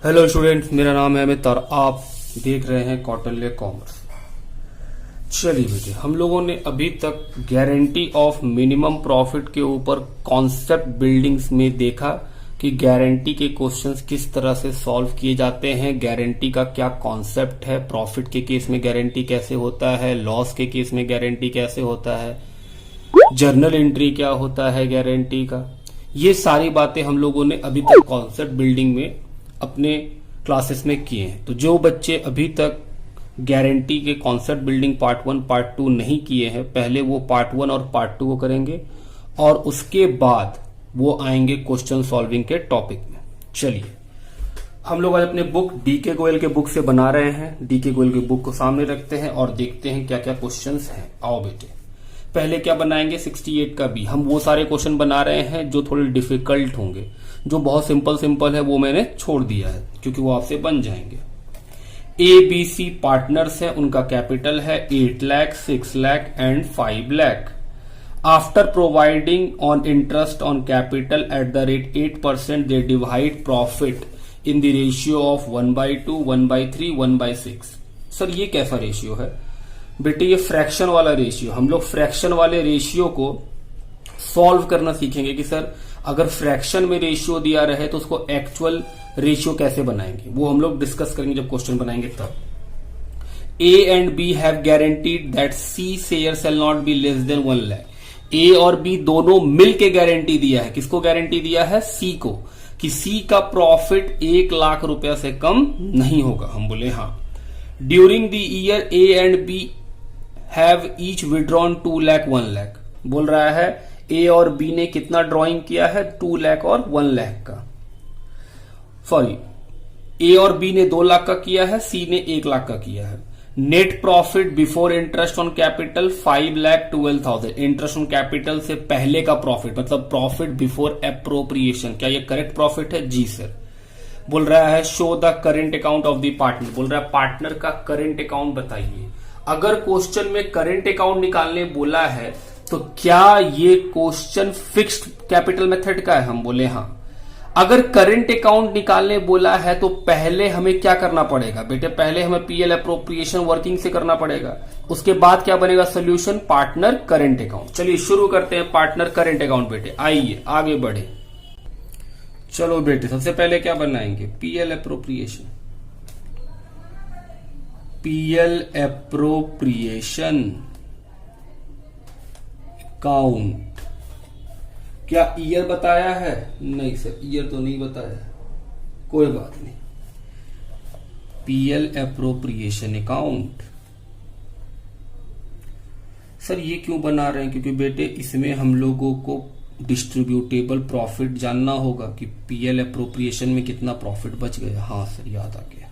Hello students, मेरा नाम है अमित और आप देख रहे हैं कौटिल्य कॉमर्स। चलिए बेटे, हम लोगों ने अभी तक गारंटी ऑफ मिनिमम प्रॉफिट के ऊपर कॉन्सेप्ट बिल्डिंग्स में देखा कि गारंटी के क्वेश्चंस किस तरह से सॉल्व किए जाते हैं, गारंटी का क्या कॉन्सेप्ट है, प्रॉफिट के केस में गारंटी कैसे होता है, लॉस के केस में गारंटी कैसे होता है, जर्नल एंट्री क्या होता है गारंटी का। ये सारी बातें हम लोगों ने अभी तक कॉन्सेप्ट बिल्डिंग में अपने क्लासेस में किए हैं। तो जो बच्चे अभी तक गारंटी के कॉन्सेप्ट बिल्डिंग पार्ट 1 पार्ट 2 नहीं किए हैं, पहले वो पार्ट 1 और पार्ट 2 को करेंगे और उसके बाद वो आएंगे क्वेश्चन सॉल्विंग के टॉपिक में। चलिए, हम लोग आज अपने बुक डीके गोयल के बुक से बना रहे हैं। डीके गोयल की बुक को सामने रखते हैं और देखते हैं क्या क्या क्वेश्चंस हैं। आओ बेटे, पहले क्या बनाएंगे, 68 का बी। हम वो सारे क्वेश्चन बना रहे हैं जो थोड़े डिफिकल्ट होंगे, जो बहुत सिंपल है वो मैंने छोड़ दिया है क्योंकि वो आपसे बन जाएंगे। ए बी सी पार्टनर्स है, उनका कैपिटल है 8 lakh, 6 lakh and 5 lakh. After providing on interest on capital at the rate 8%, they divide profit in the ratio of 1/2, 1/3, 1/6। Sir ये कैसा रेशियो है बेटे? ये फ्रैक्शन वाला रेशियो। हम लोग फ्रैक्शन वाले रेशियो को सॉल्व करना सीखेंगे कि सर अगर फ्रैक्शन में रेशियो दिया रहे तो उसको एक्चुअल रेशियो कैसे बनाएंगे, वो हम लोग डिस्कस करेंगे जब क्वेश्चन बनाएंगे तब। A and B have guaranteed that C share shall not be less than 1 lakh. A और बी दोनों मिल के गारंटी दिया है। किसको गारंटी दिया है? सी को, कि सी का प्रॉफिट 1 लाख रुपया से कम नहीं होगा। हम बोले हाँ। During the year A and B have each withdrawn 2 lakh 1 lakh. बोल रहा है ए और बी ने कितना ड्रॉइंग किया है? 2 लाख और 1 लाख का। सॉरी, ए और बी ने 2 लाख का किया है, सी ने 1 लाख का किया है। Net profit before interest on capital 5,12,000। Interest on capital से पहले का प्रॉफिट, मतलब प्रॉफिट बिफोर एप्रोप्रिएशन। क्या ये करेक्ट प्रॉफिट है? जी सर। बोल रहा है show the current account of the partner. बोल रहा है पार्टनर का करेंट अकाउंट बताइए। अगर क्वेश्चन में करेंट अकाउंट निकालने बोला है तो क्या ये क्वेश्चन फिक्स्ड कैपिटल मेथड का है? हम बोले हाँ। अगर करंट अकाउंट निकालने बोला है तो पहले हमें क्या करना पड़ेगा बेटे? पहले हमें पीएल अप्रोप्रिएशन वर्किंग से करना पड़ेगा। उसके बाद क्या बनेगा सोल्यूशन? Partner current account. चलिए शुरू करते हैं पार्टनर करंट अकाउंट बेटे। आइए आगे बढ़े। चलो बेटे, सबसे पहले क्या बनाएंगे? PL appropriation. PL appropriation account. क्या ईयर बताया है? नहीं सर, ईयर तो नहीं बताया। कोई बात नहीं। PL appropriation account. सर ये क्यों बना रहे हैं? क्योंकि बेटे इसमें हम लोगों को डिस्ट्रीब्यूटेबल प्रॉफिट जानना होगा कि पीएल अप्रोप्रिएशन में कितना प्रॉफिट बच गया। हाँ सर, याद आ गया।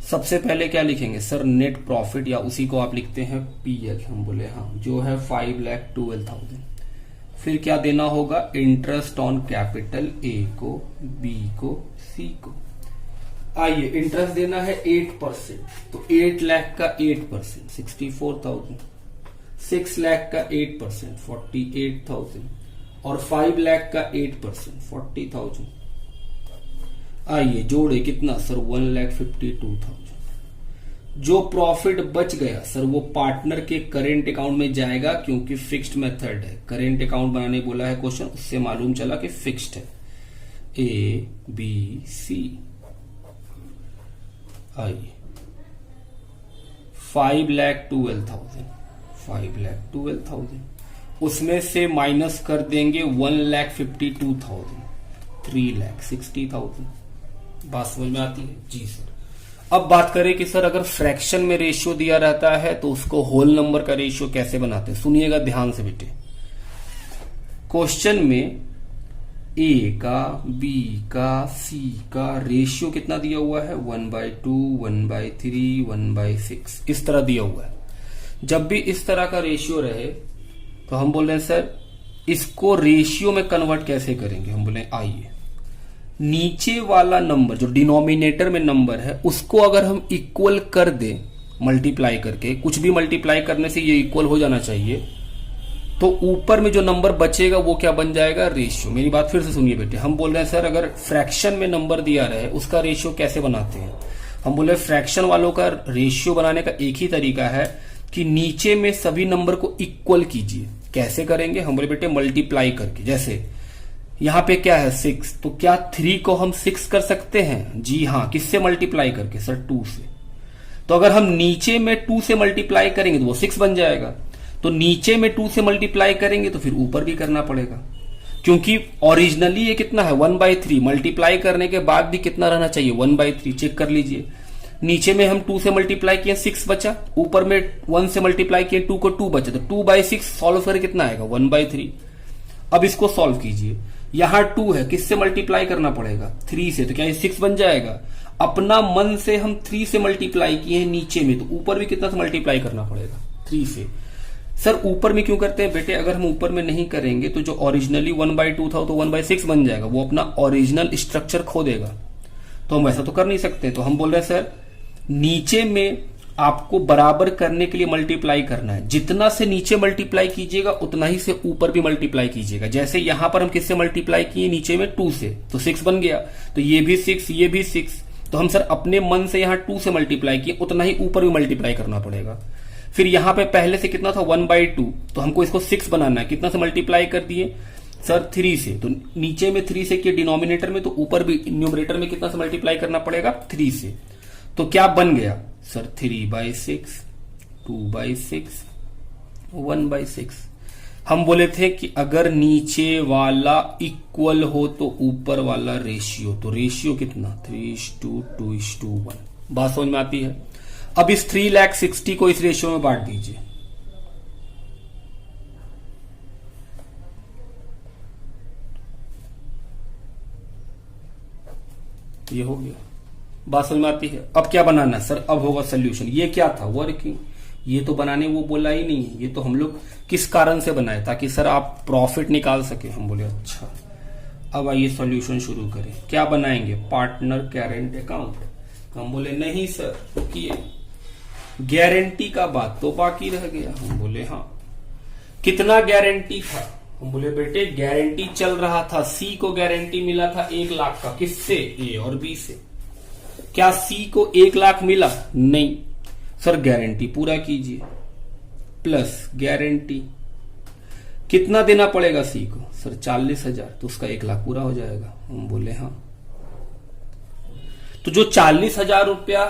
सबसे पहले क्या लिखेंगे सर? नेट प्रॉफिट, या उसी को आप लिखते हैं पीएल। हम बोले हाँ, जो है 5,12,000। फिर क्या देना होगा? इंटरेस्ट ऑन कैपिटल ए को, बी को, सी को। आइए, इंटरेस्ट देना है 8%, तो 8 लाख का 8% 64,000, 6 लाख का 8% 48,000 और 5 लाख का 8% 40,000। आइए जोड़े, कितना सर? 1,52,000। जो प्रॉफिट बच गया सर वो पार्टनर के करेंट अकाउंट में जाएगा क्योंकि फिक्स्ड मेथड है। करेंट अकाउंट बनाने बोला है क्वेश्चन, उससे मालूम चला कि फिक्स्ड है। A B C. आइए 5,12,000, 5,12,000 उसमें से माइनस कर देंगे 1,52,000, 3,60,000। बात समझ में आती है? जी सर। अब बात करें कि सर अगर फ्रैक्शन में रेशियो दिया रहता है तो उसको होल नंबर का रेशियो कैसे बनाते हैं? सुनिएगा ध्यान से बेटे। क्वेश्चन में ए का, बी का, सी का रेशियो कितना दिया हुआ है? 1/2, 1/3, 1/6 इस तरह दिया हुआ है। जब भी इस तरह का रेशियो रहे तो हम बोल रहे हैं सर इसको रेशियो में कन्वर्ट कैसे करेंगे? हम बोले आइए, नीचे वाला नंबर जो डिनोमिनेटर में नंबर है उसको अगर हम इक्वल कर दे मल्टीप्लाई करके, कुछ भी मल्टीप्लाई करने से ये इक्वल हो जाना चाहिए, तो ऊपर में जो नंबर बचेगा वो क्या बन जाएगा, रेशियो। मेरी बात फिर से सुनिए बेटे, हम बोल रहे हैं सर अगर फ्रैक्शन में नंबर दिया रहे उसका रेशियो कैसे बनाते हैं। हम बोले फ्रैक्शन वालों का रेशियो बनाने का एक ही तरीका है कि नीचे में सभी नंबर को इक्वल कीजिए। कैसे करेंगे, हम बोले बेटे मल्टीप्लाई करके। जैसे यहां पे क्या है 6, तो क्या 3 को हम 6 कर सकते हैं, जी हाँ। किससे मल्टीप्लाई करके, सर 2 से। तो अगर हम नीचे में 2 से मल्टीप्लाई करेंगे तो वो 6 बन जाएगा। तो नीचे में 2 से मल्टीप्लाई करेंगे तो फिर ऊपर भी करना पड़ेगा, क्योंकि ओरिजिनली ये कितना है 1/3। मल्टीप्लाई करने के बाद भी कितना रहना चाहिए 1/3। चेक कर लीजिए, नीचे में हम 2 से मल्टीप्लाई किए 6 बचा, ऊपर में 1 से मल्टीप्लाई किए 2 को 2 बचा, तो 2/6 सॉल्व करके कितना आएगा 1/3। अब इसको सॉल्व कीजिए, यहां 2 है, किससे मल्टीप्लाई करना पड़ेगा 3 से, तो क्या ये 6 बन जाएगा। अपना मन से हम 3 से मल्टीप्लाई किए हैं नीचे में, तो ऊपर भी कितना से मल्टीप्लाई करना पड़ेगा 3 से। सर ऊपर में क्यों करते हैं बेटे, अगर हम ऊपर में नहीं करेंगे तो जो ओरिजिनली 1/2 था तो 1/6 बन जाएगा, वो अपना ओरिजिनल स्ट्रक्चर खो देगा। तो हम वैसा तो कर नहीं सकते, तो हम बोल रहे हैं सर नीचे में आपको बराबर करने के लिए मल्टीप्लाई करना है। जितना से नीचे मल्टीप्लाई कीजिएगा उतना ही से ऊपर भी मल्टीप्लाई कीजिएगा। जैसे यहां पर हम किससे मल्टीप्लाई किए, नीचे में 2 से, तो 6 बन गया। तो ये भी 6, ये भी 6। तो हम सर अपने मन से यहां 2 से मल्टीप्लाई किए, उतना ही ऊपर भी मल्टीप्लाई करना पड़ेगा। फिर यहां पे पहले से कितना था 1/2, तो हमको इसको 6 बनाना है। कितना से मल्टीप्लाई कर दिए सर 3 से, तो नीचे में 3 से किए डिनोमिनेटर में, तो ऊपर भी न्यूमरेटर में कितना से मल्टीप्लाई करना पड़ेगा 3 से। तो क्या बन गया सर 3/6, 2/6, 1/6। हम बोले थे कि अगर नीचे वाला इक्वल हो तो ऊपर वाला रेशियो, तो रेशियो कितना 3:2:1। बात समझ में आती है। अब इस 3,60,000 को इस रेशियो में बांट दीजिए। ये हो गया, बात समझ में आती है। अब क्या बनाना है सर, अब होगा सोल्यूशन। ये क्या था वर्किंग, ये तो बनाने वो बोला ही नहीं है। ये तो हम लोग किस कारण से बनाए, ताकि सर आप प्रॉफिट निकाल सके। हम बोले अच्छा, अब आइए सॉल्यूशन शुरू करें। क्या बनाएंगे, पार्टनर करेंट अकाउंट। हम बोले नहीं सर रुकिए, गारंटी का बात तो बाकी रह गया। हम बोले हाँ, कितना गारंटी था। हम बोले बेटे गारंटी चल रहा था, सी को गारंटी मिला था 1 लाख का। किससे, ए और बी से। क्या सी को 1 लाख मिला, नहीं सर। गारंटी पूरा कीजिए, प्लस गारंटी कितना देना पड़ेगा सी को, सर 40,000, तो उसका 1 लाख पूरा हो जाएगा। हम बोले हाँ। तो जो 40,000 रुपया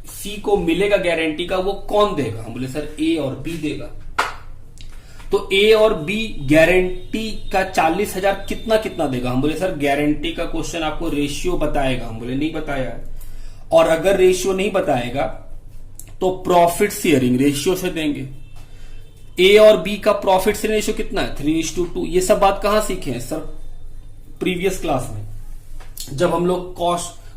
सी को मिलेगा गारंटी का, वो कौन देगा। हम बोले सर ए और बी देगा। तो ए और बी गारंटी का 40,000 कितना कितना देगा। हम बोले सर गारंटी का क्वेश्चन आपको रेशियो बताएगा। हम बोले नहीं बताया, और अगर रेशियो नहीं बताएगा तो प्रॉफिट शेयरिंग रेशियो से देंगे। ए और बी का प्रॉफिट शेयरिंग रेशियो कितना है 3:2। ये सब बात कहां सीखे हैं सर, प्रीवियस क्लास में, जब हम लोग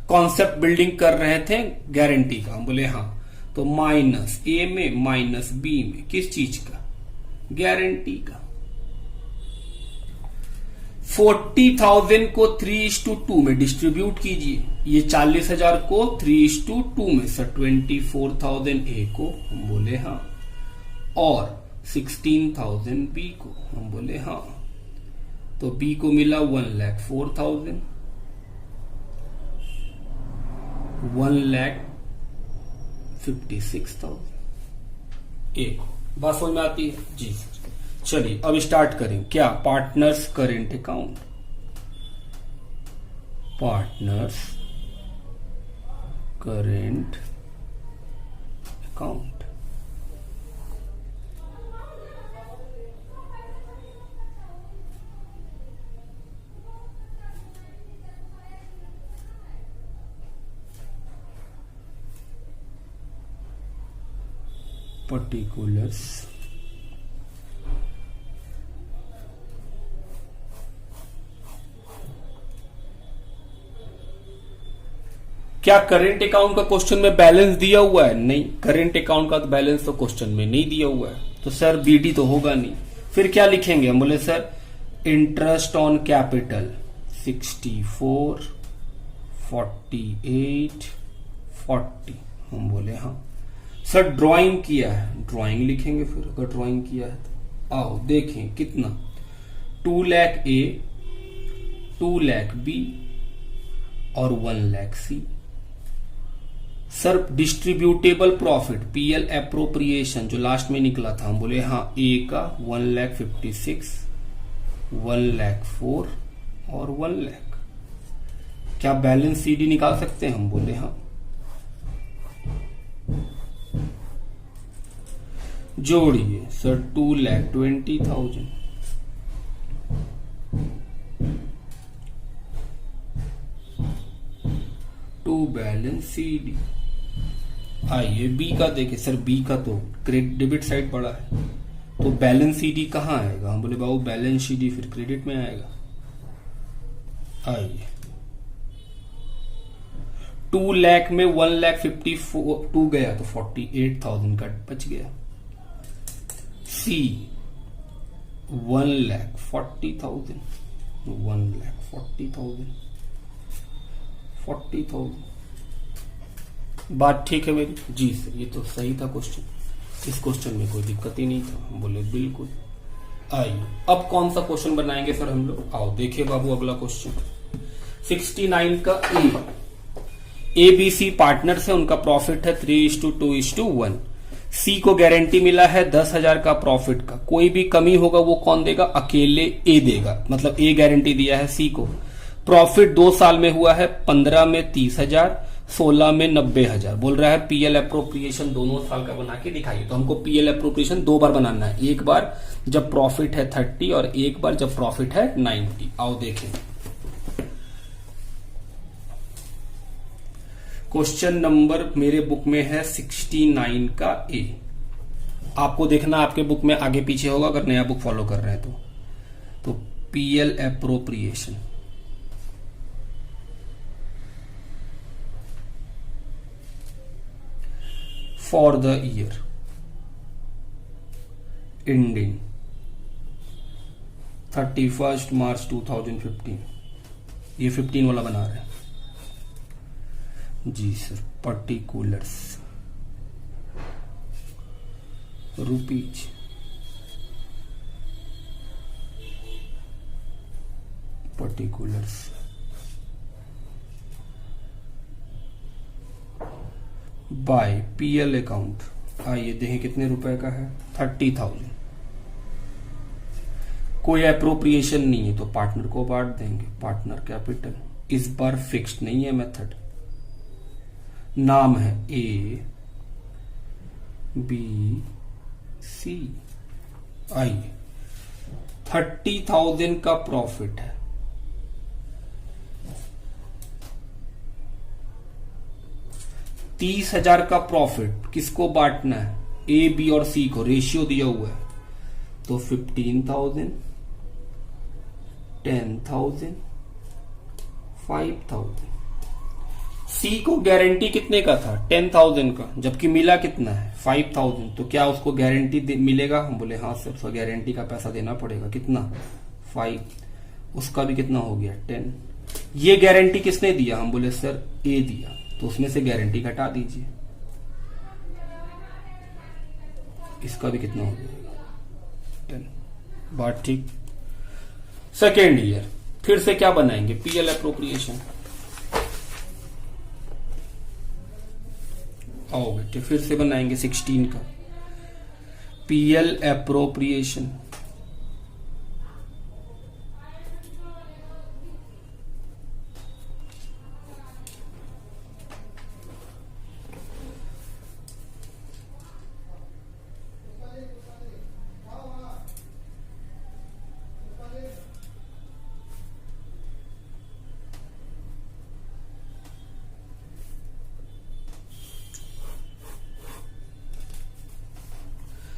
कॉन्सेप्ट बिल्डिंग कर रहे थे गारंटी का। हम बोले हाँ, तो माइनस ए में माइनस बी में, किस चीज का, गारंटी का। 40,000 को 3:2 में डिस्ट्रीब्यूट कीजिए। ये 40,000 को 3:2 में, सर 24,000 ए को। हम बोले हाँ, और 16,000 बी को। हम बोले हाँ। तो बी को मिला 1,04,000, 1,56,000 ए को। बात समझ में आती है जी सर। चलिए अब स्टार्ट करें। क्या, partners current account. Partners current account. Particulars क्या करेंट अकाउंट का क्वेश्चन में बैलेंस दिया हुआ है, नहीं। करेंट अकाउंट का बैलेंस तो क्वेश्चन में नहीं दिया हुआ है, तो सर बीडी तो होगा नहीं। फिर क्या लिखेंगे, हम बोले सर इंटरेस्ट ऑन कैपिटल 64, 48, 40। हम बोले हाँ। सर ड्राइंग किया है, ड्राइंग लिखेंगे फिर, अगर ड्राइंग किया है तो। आओ देखें कितना, 2 लाख ए, 2 लाख बी और 1 lakh C. Sir distributable profit PL appropriation जो लास्ट में निकला था, हम बोले हाँ ए का 1,56,000, 1,04,000 और 1 लाख। क्या बैलेंस सीडी निकाल सकते हैं? हम बोले हाँ। जोड़िए सर 2,20,000 टू बैलेंस सीडी। आइए बी का देखें। सर बी का तो क्रेडिट डेबिट साइड पड़ा है, तो बैलेंस सीडी कहां आएगा? हम बोले बाबू बैलेंस सीडी फिर क्रेडिट में आएगा। आइए 2 लाख में 1,54,2 गया तो 48,000 का बच गया। सी 1,40,000, 1,40,000, 40,000। बात ठीक है मेरी? जी सर ये तो सही था क्वेश्चन, इस क्वेश्चन में कोई दिक्कत ही नहीं था। हम बोले बिल्कुल। आइए अब कौन सा क्वेश्चन बनाएंगे सर हम लोग? आओ देखिए बाबू अगला क्वेश्चन 69 का ए बी सी पार्टनर्स है, उनका प्रॉफिट है 3:2:1। सी को गारंटी मिला है 10,000 का प्रॉफिट का, कोई भी कमी होगा वो कौन देगा? अकेले ए देगा, मतलब ए गारंटी दिया है सी को। प्रॉफिट 2 साल में हुआ है, 15 में 30,000, 16 में 90,000। बोल रहा है पीएल एप्रोप्रिएशन दोनों साल का बना के दिखाइए। तो हमको पीएल एप्रोप्रिएशन 2 बार बनाना है, एक बार जब प्रॉफिट है 30 और एक बार जब प्रॉफिट है 90। आओ देखें क्वेश्चन नंबर मेरे बुक में है 69 का ए। आपको देखना आपके बुक में आगे पीछे होगा अगर नया बुक फॉलो कर रहे हैं तो PL appropriation for the year ending 31 March 2015। ये 15 वाला बना रहे हैं जी sir. Particulars rupees particulars by PL account. आइए देखें कितने रुपए का है? 30,000। कोई एप्रोप्रिएशन नहीं है तो पार्टनर को बांट देंगे। पार्टनर कैपिटल इस बार फिक्स्ड नहीं है मेथड, नाम है ए बी सी। आइए 30,000 का प्रॉफिट है, 30,000 का प्रॉफिट किसको बांटना है? ए बी और सी को, रेशियो दिया हुआ है तो 15,000, 10,000, 5,000। सी को गारंटी कितने का था? 10,000 का, जबकि मिला कितना है? 5,000। तो क्या उसको गारंटी मिलेगा? हम बोले हाँ सर, उसका गारंटी का पैसा देना पड़ेगा। कितना? 5। उसका भी कितना हो गया? 10। ये गारंटी किसने दिया? हम बोले सर ए दिया, तो उसमें से गारंटी घटा दीजिए। इसका भी कितना हो जाएगा? 10। बात ठीक। सेकेंड ईयर फिर से क्या बनाएंगे? PL appropriation. आओ बेटे फिर से बनाएंगे 16 का पीएल एप्रोप्रिएशन।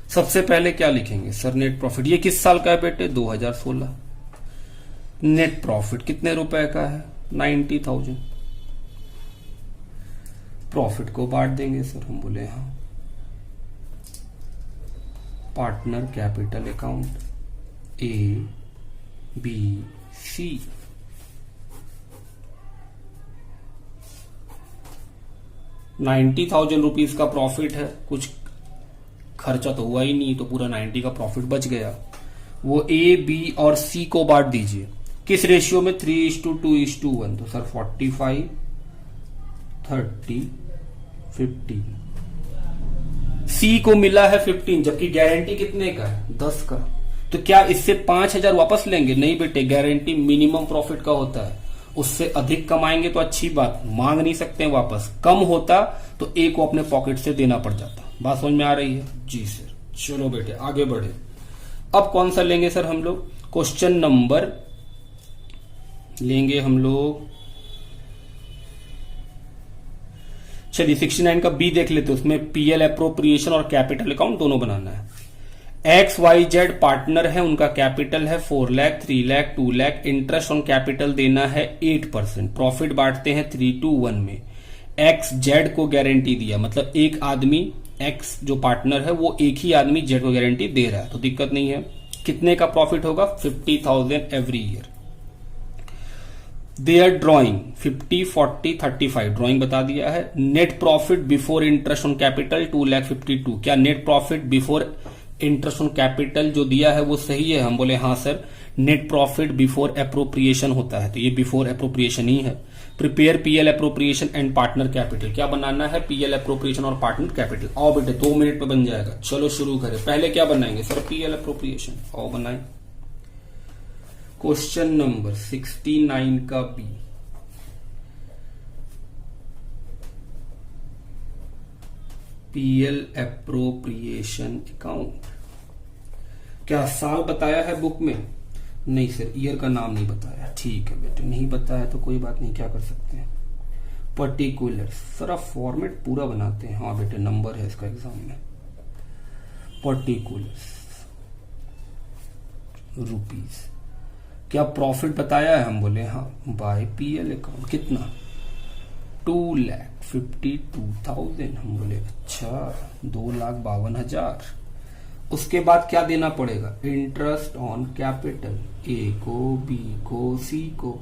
सबसे पहले क्या लिखेंगे सर? Net profit. ये किस साल का है बेटे? 2016। नेट प्रॉफिट कितने रुपए का है? 90,000। प्रॉफिट को बांट देंगे सर। हम बोले हाँ। Partner capital account A B C. ₹90,000 का प्रॉफिट है, कुछ खर्चा तो हुआ ही नहीं, तो पूरा 90 का प्रॉफिट बच गया। वो ए, बी और सी को बांट दीजिए किस रेशियो में, 3:2:1। तो सर 45 30 15। सी को मिला है 15, जबकि गारंटी कितने का है, 10 का। तो क्या इससे 5,000 वापस लेंगे? नहीं बेटे, गारंटी मिनिमम प्रॉफिट का होता है, उससे अधिक कमाएंगे तो अच्छी बात, मांग नहीं सकते हैं वापस। कम होता तो ए को अपने पॉकेट से देना पड़ जाता। बात समझ में आ रही है? जी सर। चलो बेटे आगे बढ़े। अब कौन सा लेंगे सर हम लोग? क्वेश्चन नंबर लेंगे हम लोग, चलिए 69 का बी देख लेते। उसमें पीएल एप्रोप्रिएशन और कैपिटल अकाउंट दोनों बनाना है। एक्स वाई जेड पार्टनर है, उनका कैपिटल है 4 lakh, 3 lakh, 2 lakh. Interest on capital देना है 8%। प्रॉफिट बांटते हैं 3:1 में। एक्स जेड को गारंटी दिया, मतलब एक आदमी एक्स जो पार्टनर है वो एक ही आदमी जेड को गारंटी दे रहा है, तो दिक्कत नहीं है। कितने का प्रॉफिट होगा? 50,000 every year. They are drawing 50, 40, 35 drawing बता दिया है। Net profit before interest on capital 2,52,000। क्या net profit before interest on capital जो दिया है वो सही है? हम बोले हाँ sir. Net profit before appropriation होता है, तो ये बिफोर एप्रोप्रिएशन ही है। Prepare PL appropriation and partner capital. क्या बनाना है? पीएल एप्रोप्रिएशन और पार्टनर कैपिटल। आओ बेटे 2 मिनट में बन जाएगा। चलो शुरू करें। पहले क्या बनाएंगे सर? PL appropriation. आओ बनाएं। क्वेश्चन नंबर 69 का बी। PL appropriation account. क्या साल बताया है बुक में? नहीं सर, ईयर का नाम नहीं बताया। ठीक है बेटे, नहीं बताया तो कोई बात नहीं, क्या कर सकते हैं। पर्टिकुलर सर, आप फॉर्मेट पूरा बनाते हैं। हाँ बेटे, नंबर है इसका एग्जाम में। Particular rupees. क्या प्रॉफिट बताया है? हम बोले हाँ, बाय पीएल अकाउंट। कितना? 2,52,000। हम बोले अच्छा, 2,52,000। उसके बाद क्या देना पड़ेगा? इंटरेस्ट ऑन कैपिटल, ए को, बी को, सी को।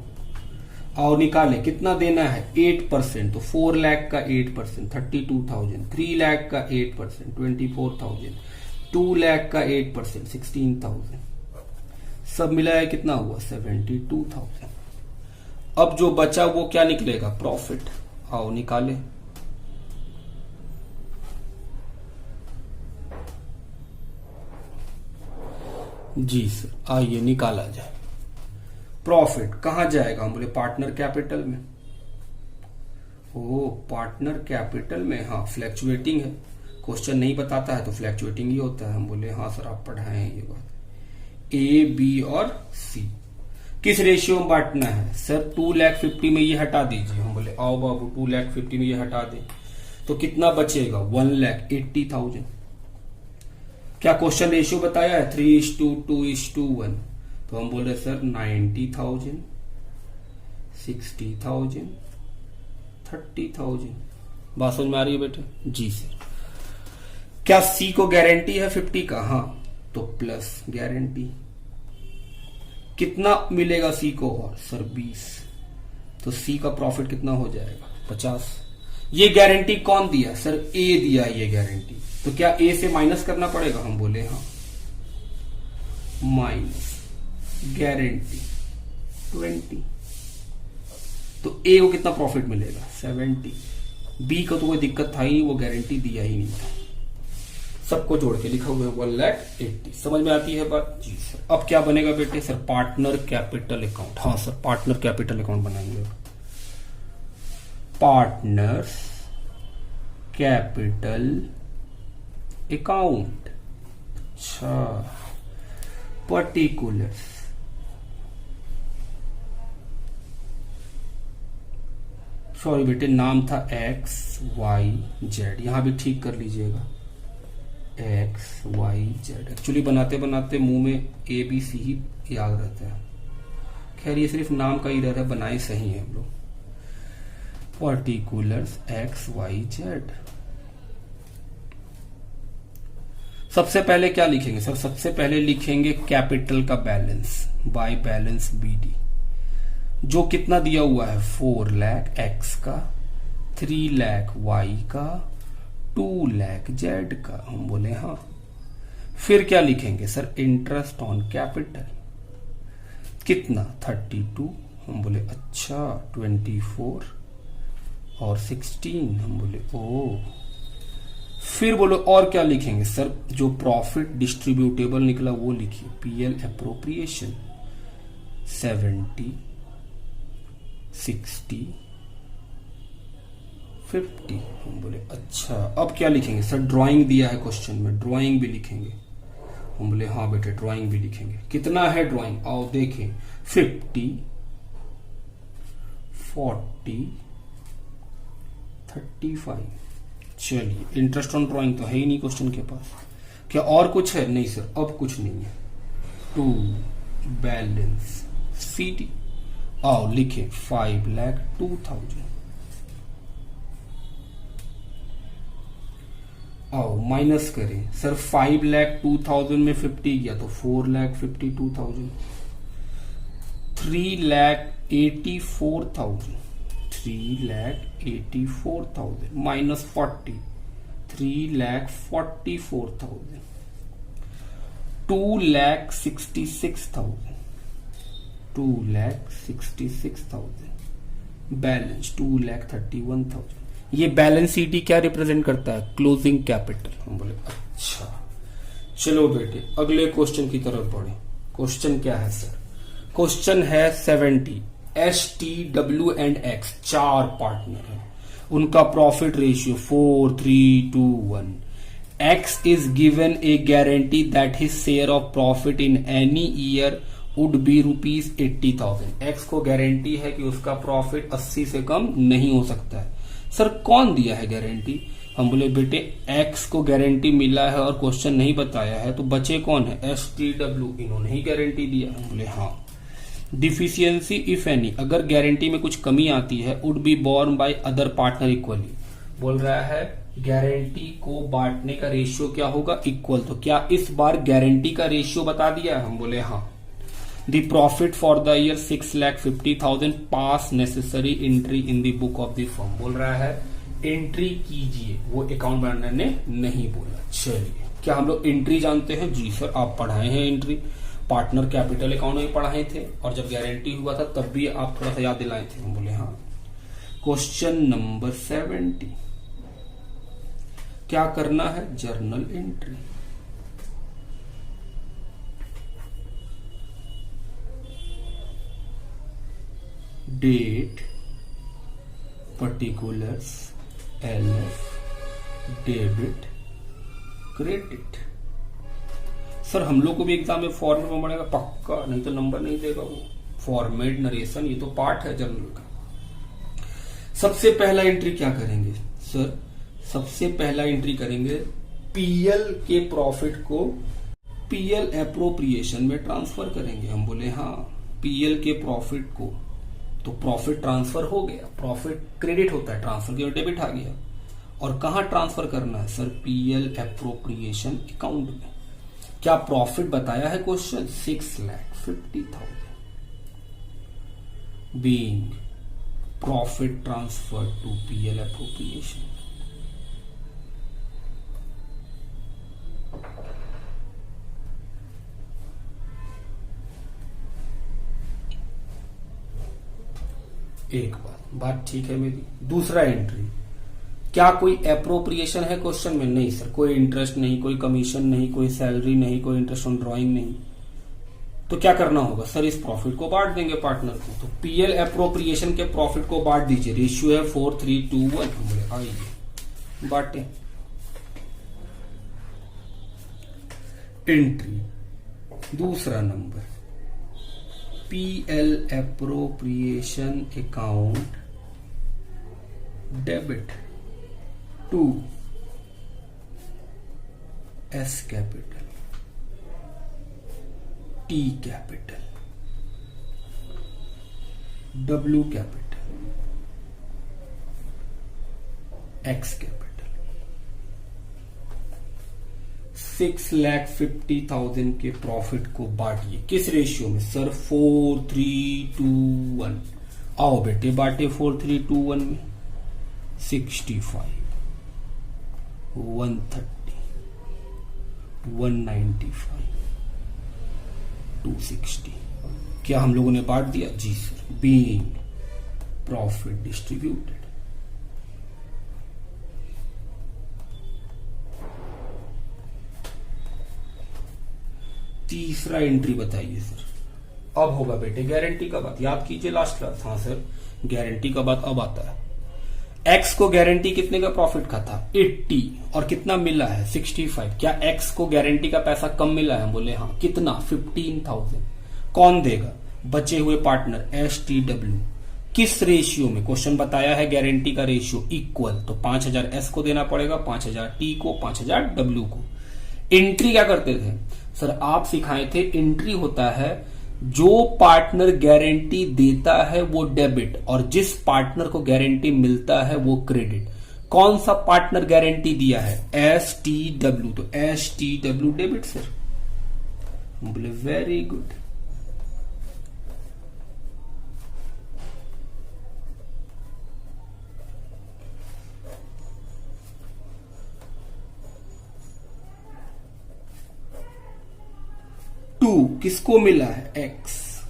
और निकाले कितना देना है? 8%। तो 4 लाख का 8% 32,000, 3 लाख का 8% 24,000, 2 लाख का 8% 16,000। सब मिलाया कितना हुआ? 72,000। अब जो बचा वो क्या निकलेगा? प्रॉफिट। आओ निकाले। जी सर, आइए निकाला जाए। प्रॉफिट कहां जाएगा? हम बोले पार्टनर कैपिटल में। ओ, पार्टनर कैपिटल में। हाँ, फ्लैक्चुएटिंग है, क्वेश्चन नहीं बताता है तो फ्लैक्चुएटिंग ही होता है। हम बोले हाँ सर, आप पढ़ाए हैं ये बात। ए, बी और सी किस रेशियो में बांटना है? सर 2,50,000 में ये हटा दीजिए। हम बोले आओ बाबू, 2,50,000 में ये हटा दे तो कितना बचेगा? 1,80,000। क्या क्वेश्चन रेशियो बताया है? 3:2:1। तो हम बोल रहे सर 90,000, 60,000, 30,000। बात समझ में आ रही है बेटे? जी सर। क्या सी को गारंटी है 50 का? हाँ, तो प्लस गारंटी। कितना मिलेगा सी को? और सर 20। तो सी का प्रॉफिट कितना हो जाएगा? 50। ये गारंटी कौन दिया? सर ए दिया ये गारंटी। तो क्या ए से माइनस करना पड़ेगा? हम बोले हाँ, माइनस गारंटी 20। तो ए को कितना प्रॉफिट मिलेगा? 70। बी को तो कोई दिक्कत था ही, वो गारंटी दिया ही नहीं था। सबको जोड़ के लिखा हुआ है 1,80,000। समझ में आती है बात? जी सर। अब क्या बनेगा बेटे? Sir partner capital account. हाँ सर, पार्टनर कैपिटल अकाउंट बनाएंगे। Partner capital account. अच्छा, पर्टिकुलर्स। सॉरी बेटे, नाम था एक्स वाई जेड, यहां भी ठीक कर लीजिएगा। एक्स वाई जेड एक्चुअली बनाते बनाते मुंह में ए बी सी ही याद रहता है। खैर ये सिर्फ नाम का ही रह रहा है, बनाए सही है हम लोग। Particulars X Y Z. सबसे पहले क्या लिखेंगे सर? सबसे पहले लिखेंगे कैपिटल का बैलेंस बाय बैलेंस बीडी, जो कितना दिया हुआ है? 4 लाख एक्स का, 3 लाख वाई का, 2 लाख जेड का। हम बोले हाँ, फिर क्या लिखेंगे सर, इंटरेस्ट ऑन कैपिटल कितना 32, हम बोले अच्छा 24 और 16, हम बोले ओ। फिर बोलो और क्या लिखेंगे सर, जो प्रॉफिट डिस्ट्रीब्यूटेबल निकला वो लिखिए, पीएल एप्रोप्रिएशन 70, 60, 50, हम बोले अच्छा। अब क्या लिखेंगे सर, ड्राइंग दिया है क्वेश्चन में, ड्राइंग भी लिखेंगे, हम बोले हाँ बेटे ड्राइंग भी लिखेंगे। कितना है ड्राइंग, आओ देखें, 50, 40, 35। चलिए, इंटरेस्ट ऑन ड्राइंग तो है ही नहीं क्वेश्चन के पास। क्या और कुछ है, नहीं सर अब कुछ नहीं है। टू बैलेंस सीडी, आओ लिखे 5,02,000। आओ माइनस करें सर, 5,02,000 में 50 गया तो 4,52,000, 3,84,000, 3,84,000 माइनस 40, 3,44,000, 2,66,000, 2,66,000, बैलेंस 2,31,000। ये बैलेंस शीट क्या रिप्रेजेंट करता है, क्लोजिंग कैपिटल। हम बोले अच्छा। चलो बेटे अगले क्वेश्चन की तरफ बढ़े। क्वेश्चन क्या है सर, क्वेश्चन है 70। S T W and x 4 partner है, उनका profit ratio 4, 3, 2, 1। X is given A guarantee that his share of profit in any year would be ₹80,000। X को गारंटी है कि उसका प्रॉफिट 80 से कम नहीं हो सकता है। सर कौन दिया है गारंटी, हम बोले बेटे एक्स को गारंटी मिला है और क्वेश्चन नहीं बताया है, तो बचे कौन है, एस टी डब्ल्यू, इन्होंने ही गारंटी दिया। हम बोले हाँ। डिफिशियंसी इफ एनी, अगर गारंटी में कुछ कमी आती है, would be borne by other partner equally. बोल रहा है गारंटी को बांटने का रेशियो क्या होगा, इक्वल। तो क्या इस बार गारंटी का रेशियो बता दिया, हम बोले हाँ। The profit for the year 6,50,000 pass necessary entry in the book of the firm. बोल रहा है एंट्री कीजिए, वो अकाउंट बनर ने नहीं बोला। चलिए, क्या हम लोग एंट्री जानते हैं, जी सर आप पढ़ाए हैं एंट्री, पार्टनर कैपिटल अकाउंट में पढ़ाए थे, और जब गारंटी हुआ था तब भी आप थोड़ा सा याद दिलाए थे। हम बोले हाँ। क्वेश्चन नंबर 70, क्या करना है, journal entry. Date, particulars, LF, debit, credit. Sir हम लोग को भी एग्जाम में फॉर्मेट में पड़ेगा पक्का, नहीं तो नंबर नहीं देगा वो। फॉर्मेट, नरेशन, ये तो पार्ट है जनरल का। सबसे पहला एंट्री क्या करेंगे सर, सबसे पहला एंट्री करेंगे पीएल के प्रॉफिट को पीएल एप्रोप्रिएशन में ट्रांसफर करेंगे। हम बोले हाँ, पीएल के प्रॉफिट को, तो प्रॉफिट ट्रांसफर हो गया, प्रॉफिट क्रेडिट होता है, ट्रांसफर के डेबिट आ गया। और कहां ट्रांसफर करना है सर, पीएल एप्रोप्रिएशन अकाउंट में। क्या प्रॉफिट बताया है question, 6,50,000 being profit transfer to PL appropriation. एक बात ठीक है मेरी। दूसरा एंट्री, क्या कोई एप्रोप्रिएशन है क्वेश्चन में, नहीं सर, कोई इंटरेस्ट नहीं, कोई कमीशन नहीं, कोई सैलरी नहीं, कोई इंटरेस्ट ऑन ड्राइंग नहीं। तो क्या करना होगा सर, इस प्रॉफिट को बांट देंगे पार्टनर को। तो पीएल एप्रोप्रिएशन के प्रॉफिट को बांट दीजिए, रेशियो है 4, 3, 2, 1। आइए बांटे। एंट्री दूसरा number, PL appropriation account debit to S capital, T capital, W capital, X capital. 6,50,000 के प्रॉफिट को बांटिए, किस रेशियो में सर, 4, 3, 2, 1। आओ बेटे बांटे 4, 3, 2, 1 में। 65, 130, 195, 260। क्या हम लोगों ने बांट दिया? जी सर। Being profit distributed. तीसरा एंट्री बताइए सर। अब होगा बेटे गारंटी का बात, याद कीजिए लास्ट क्लास। हाँ सर, गारंटी का बात अब आता है। एक्स को गारंटी कितने का प्रॉफिट का था? 80, और कितना मिला है? 65। क्या एक्स को गारंटी का पैसा कम मिला है? बोले हाँ। कितना? 15,000। कौन देगा? बचे हुए पार्टनर STW। किस रेशियो में? क्वेश्चन बताया है गारंटी का रेशियो इक्वल, तो 5,000 एस को देना पड़ेगा, 5,000 टी को, 5,000 डब्ल्यू को। एंट्री क्या करते थे सर? आप सिखाए थे एंट्री होता है जो पार्टनर गारंटी देता है वो डेबिट, और जिस पार्टनर को गारंटी मिलता है वो क्रेडिट। कौन सा पार्टनर गारंटी दिया है? STW, तो STW डेबिट सर। बोले वेरी गुड। किसको मिला है? एक्स।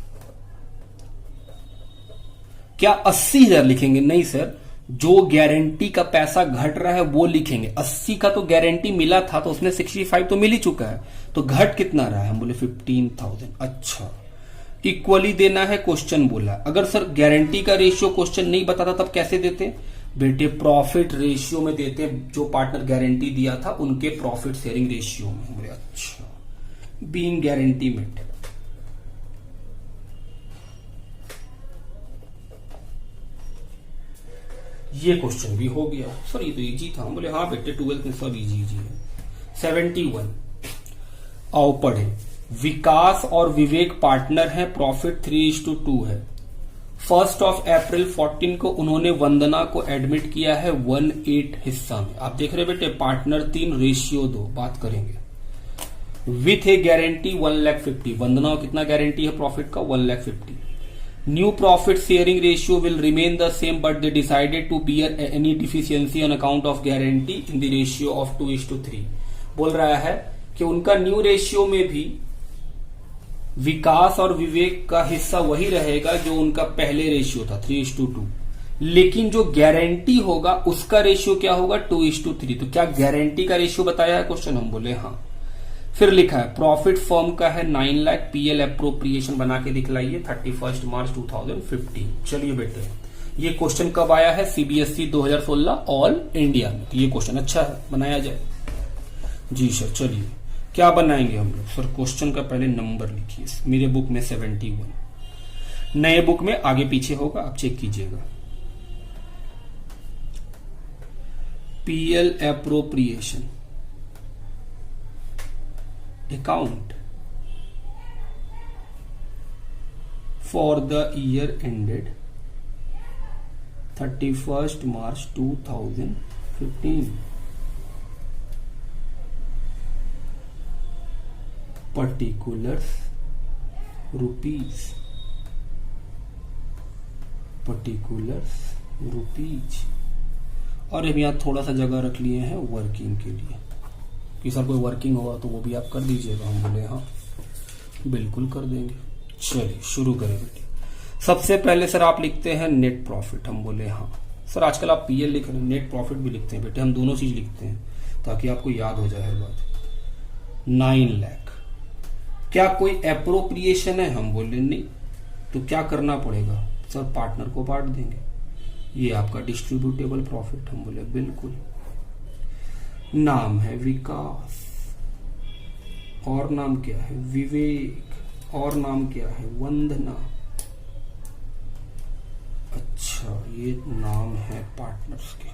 क्या 80,000 लिखेंगे? नहीं सर, जो गारंटी का पैसा घट रहा है वो लिखेंगे। 80 का तो गारंटी मिला था, तो उसमें 65 तो मिल ही चुका है, तो घट कितना रहा है? हम बोले 15,000। अच्छा, इक्वली देना है, क्वेश्चन बोला। अगर सर गारंटी का रेशियो क्वेश्चन नहीं बताता तब कैसे देते? बेटे प्रॉफिट रेशियो में देते, जो पार्टनर गारंटी दिया था उनके प्रॉफिट शेयरिंग रेशियो में। बोले अच्छा, बीइंग गारंटी मेट। ये क्वेश्चन भी हो गया सर, ये तो इजी था। बोले हाँ बेटे 12th में सब इजी है। 71 आओ पढ़े। विकास और विवेक पार्टनर हैं, प्रॉफिट 3:2 है। 1 अप्रैल 14 को उन्होंने वंदना को एडमिट किया है 1/8 हिस्सा में। आप देख रहे बेटे, पार्टनर 3 रेशियो 2, बात करेंगे। With A guarantee 1,50,000। वंदना को कितना गारंटी है प्रॉफिट का? 1,50,000। New profit sharing ratio will remain the same, but they decided to bear any deficiency on account of guarantee in the ratio of 2:3। बोल रहा है कि उनका न्यू रेशियो में भी विकास और विवेक का हिस्सा वही रहेगा जो उनका पहले रेशियो था 3:2, लेकिन जो गारंटी होगा उसका रेशियो क्या होगा? 2:3। तो क्या गारंटी का रेशियो बताया है क्वेश्चन? हम बोले हाँ। फिर लिखा है प्रॉफिट फर्म का है 9 लाख, पीएल अप्रोप्रिएशन बना के दिखलाइए 31 मार्च 2015। चलिए बेटे, ये क्वेश्चन कब आया है? सीबीएसई 2016 ऑल इंडिया में। तो ये क्वेश्चन अच्छा है, बनाया जाए। जी सर, चलिए क्या बनाएंगे हम लोग? सर क्वेश्चन का पहले नंबर लिखिए। मेरे बुक में 71, नए बुक में आगे पीछे होगा, आप चेक कीजिएगा। PL appropriation account for the year ended 31st March 2015. Particulars rupees. और अब यहाँ थोड़ा सा जगह रख लिए हैं वर्किंग के लिए कि सर कोई वर्किंग होगा तो वो भी आप कर दीजिएगा। हम बोले हाँ बिल्कुल कर देंगे। चलिए शुरू करें बेटे। सबसे पहले सर आप लिखते हैं नेट प्रॉफिट। हम बोले हाँ। सर आजकल आप पीएल लिख रहे हैं, नेट प्रॉफिट भी लिखते हैं बेटे, हम दोनों चीज लिखते हैं ताकि आपको याद हो जाए हर बात। 9 लाख। क्या कोई एप्रोप्रिएशन है? हम बोले नहीं। तो क्या करना पड़ेगा? सर पार्टनर को बांट देंगे, ये आपका डिस्ट्रीब्यूटेबल प्रॉफिट। हम बोले बिल्कुल। नाम है विकास, और नाम क्या है? विवेक, और नाम क्या है? वंदना। अच्छा, ये नाम है पार्टनर्स के।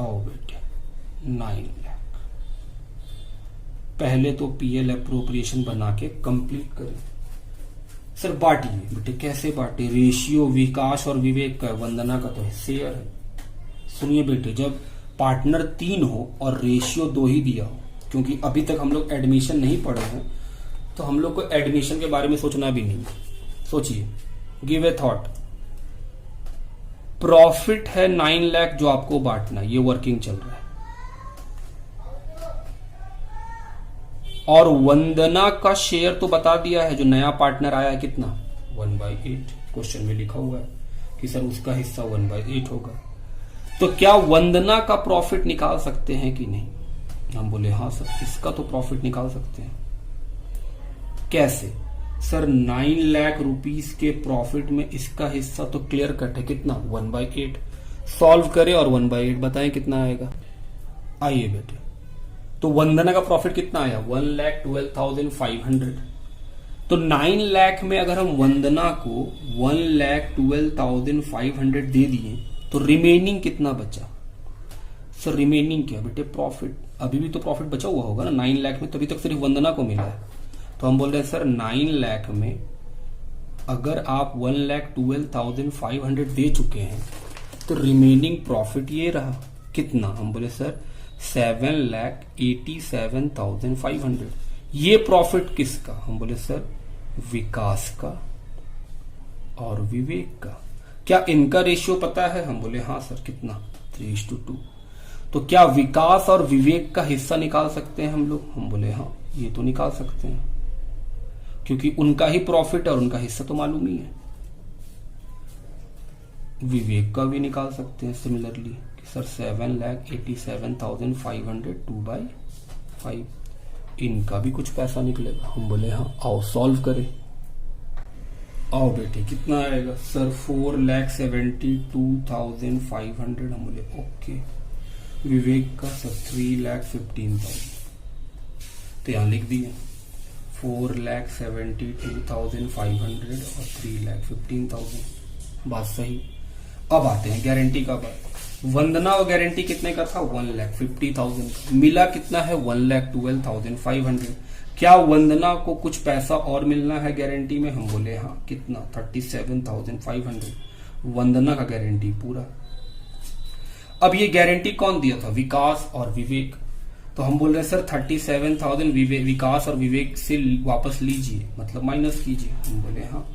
आओ बेटे 9 लाख। पहले तो पीएल अप्रोप्रिएशन बना के कंप्लीट करें। सर बांटिए बेटे। कैसे बांटे? रेशियो विकास और विवेक का, वंदना का तो शेयर है। सुनिए बेटे, जब पार्टनर 3 हो और रेशियो 2 ही दिया हो, क्योंकि अभी तक हम लोग एडमिशन नहीं पढ़े हैं तो हम लोग को एडमिशन के बारे में सोचना भी नहीं। सोचिए, गिव ए थॉट। प्रॉफिट है 9 लाख जो आपको बांटना, ये वर्किंग चल रहा है। और वंदना का शेयर तो बता दिया है, जो नया पार्टनर आया है कितना 1/8, क्वेश्चन में लिखा हुआ है कि सर उसका हिस्सा 1/8 होगा। तो क्या वंदना का प्रॉफिट निकाल सकते हैं कि नहीं? हम बोले हाँ सर, इसका तो प्रॉफिट निकाल सकते हैं। कैसे सर? 9 लाख रुपीस के प्रॉफिट में इसका हिस्सा तो क्लियर कट है, कितना 1/8। सॉल्व करें और 1/8 बताएं कितना आएगा। आइए बेटे, तो वंदना का प्रॉफिट कितना आया 1,12,500। तो 9 लाख में अगर हम वंदना को 1,12,500 दे दिए तो रिमेनिंग कितना बचा? सर रिमेनिंग क्या बेटे? प्रॉफिट। अभी भी तो प्रॉफिट बचा हुआ होगा ना 9 लाख में, तभी तक सिर्फ वंदना को मिला है। तो हम बोल रहे हैं सर 9 लाख में अगर आप 1,12,500 दे चुके हैं तो रिमेनिंग प्रॉफिट ये रहा, कितना? हम बोले सर 7,87,500। ये प्रॉफिट किसका? हम बोले सर विकास का और विवेक का। क्या इनका रेशियो पता है? हम बोले हाँ सर, कितना 3:2। तो क्या विकास और विवेक का हिस्सा निकाल सकते हैं हम लोग? हम बोले हाँ, ये तो निकाल सकते हैं, क्योंकि उनका ही प्रॉफिट और उनका हिस्सा तो मालूम ही है। विवेक का भी निकाल सकते हैं सिमिलरली कि सर 7,87,500 2/5, इनका भी कुछ पैसा निकलेगा। हम बोले हाँ, आओ सॉल्व करें। आओ बेटे, कितना आएगा सर? 4,72,500। हम बोले ओके। विवेक का सर 3,15,000। तो यहां लिख दिए 4,72,500 और 3,15,000। बात सही। अब आते हैं गारंटी का बात। वंदना और गारंटी कितने का था? 1,50,000 का। मिला कितना है? 1,12,500। क्या वंदना को कुछ पैसा और मिलना है गारंटी में? हम बोले हाँ, कितना 37,500। वंदना का गारंटी पूरा। अब ये गारंटी कौन दिया था? विकास और विवेक। तो हम बोल रहे हैं सर 37,000 विकास और विवेक से वापस लीजिए, मतलब माइनस कीजिए। हम बोले हाँ,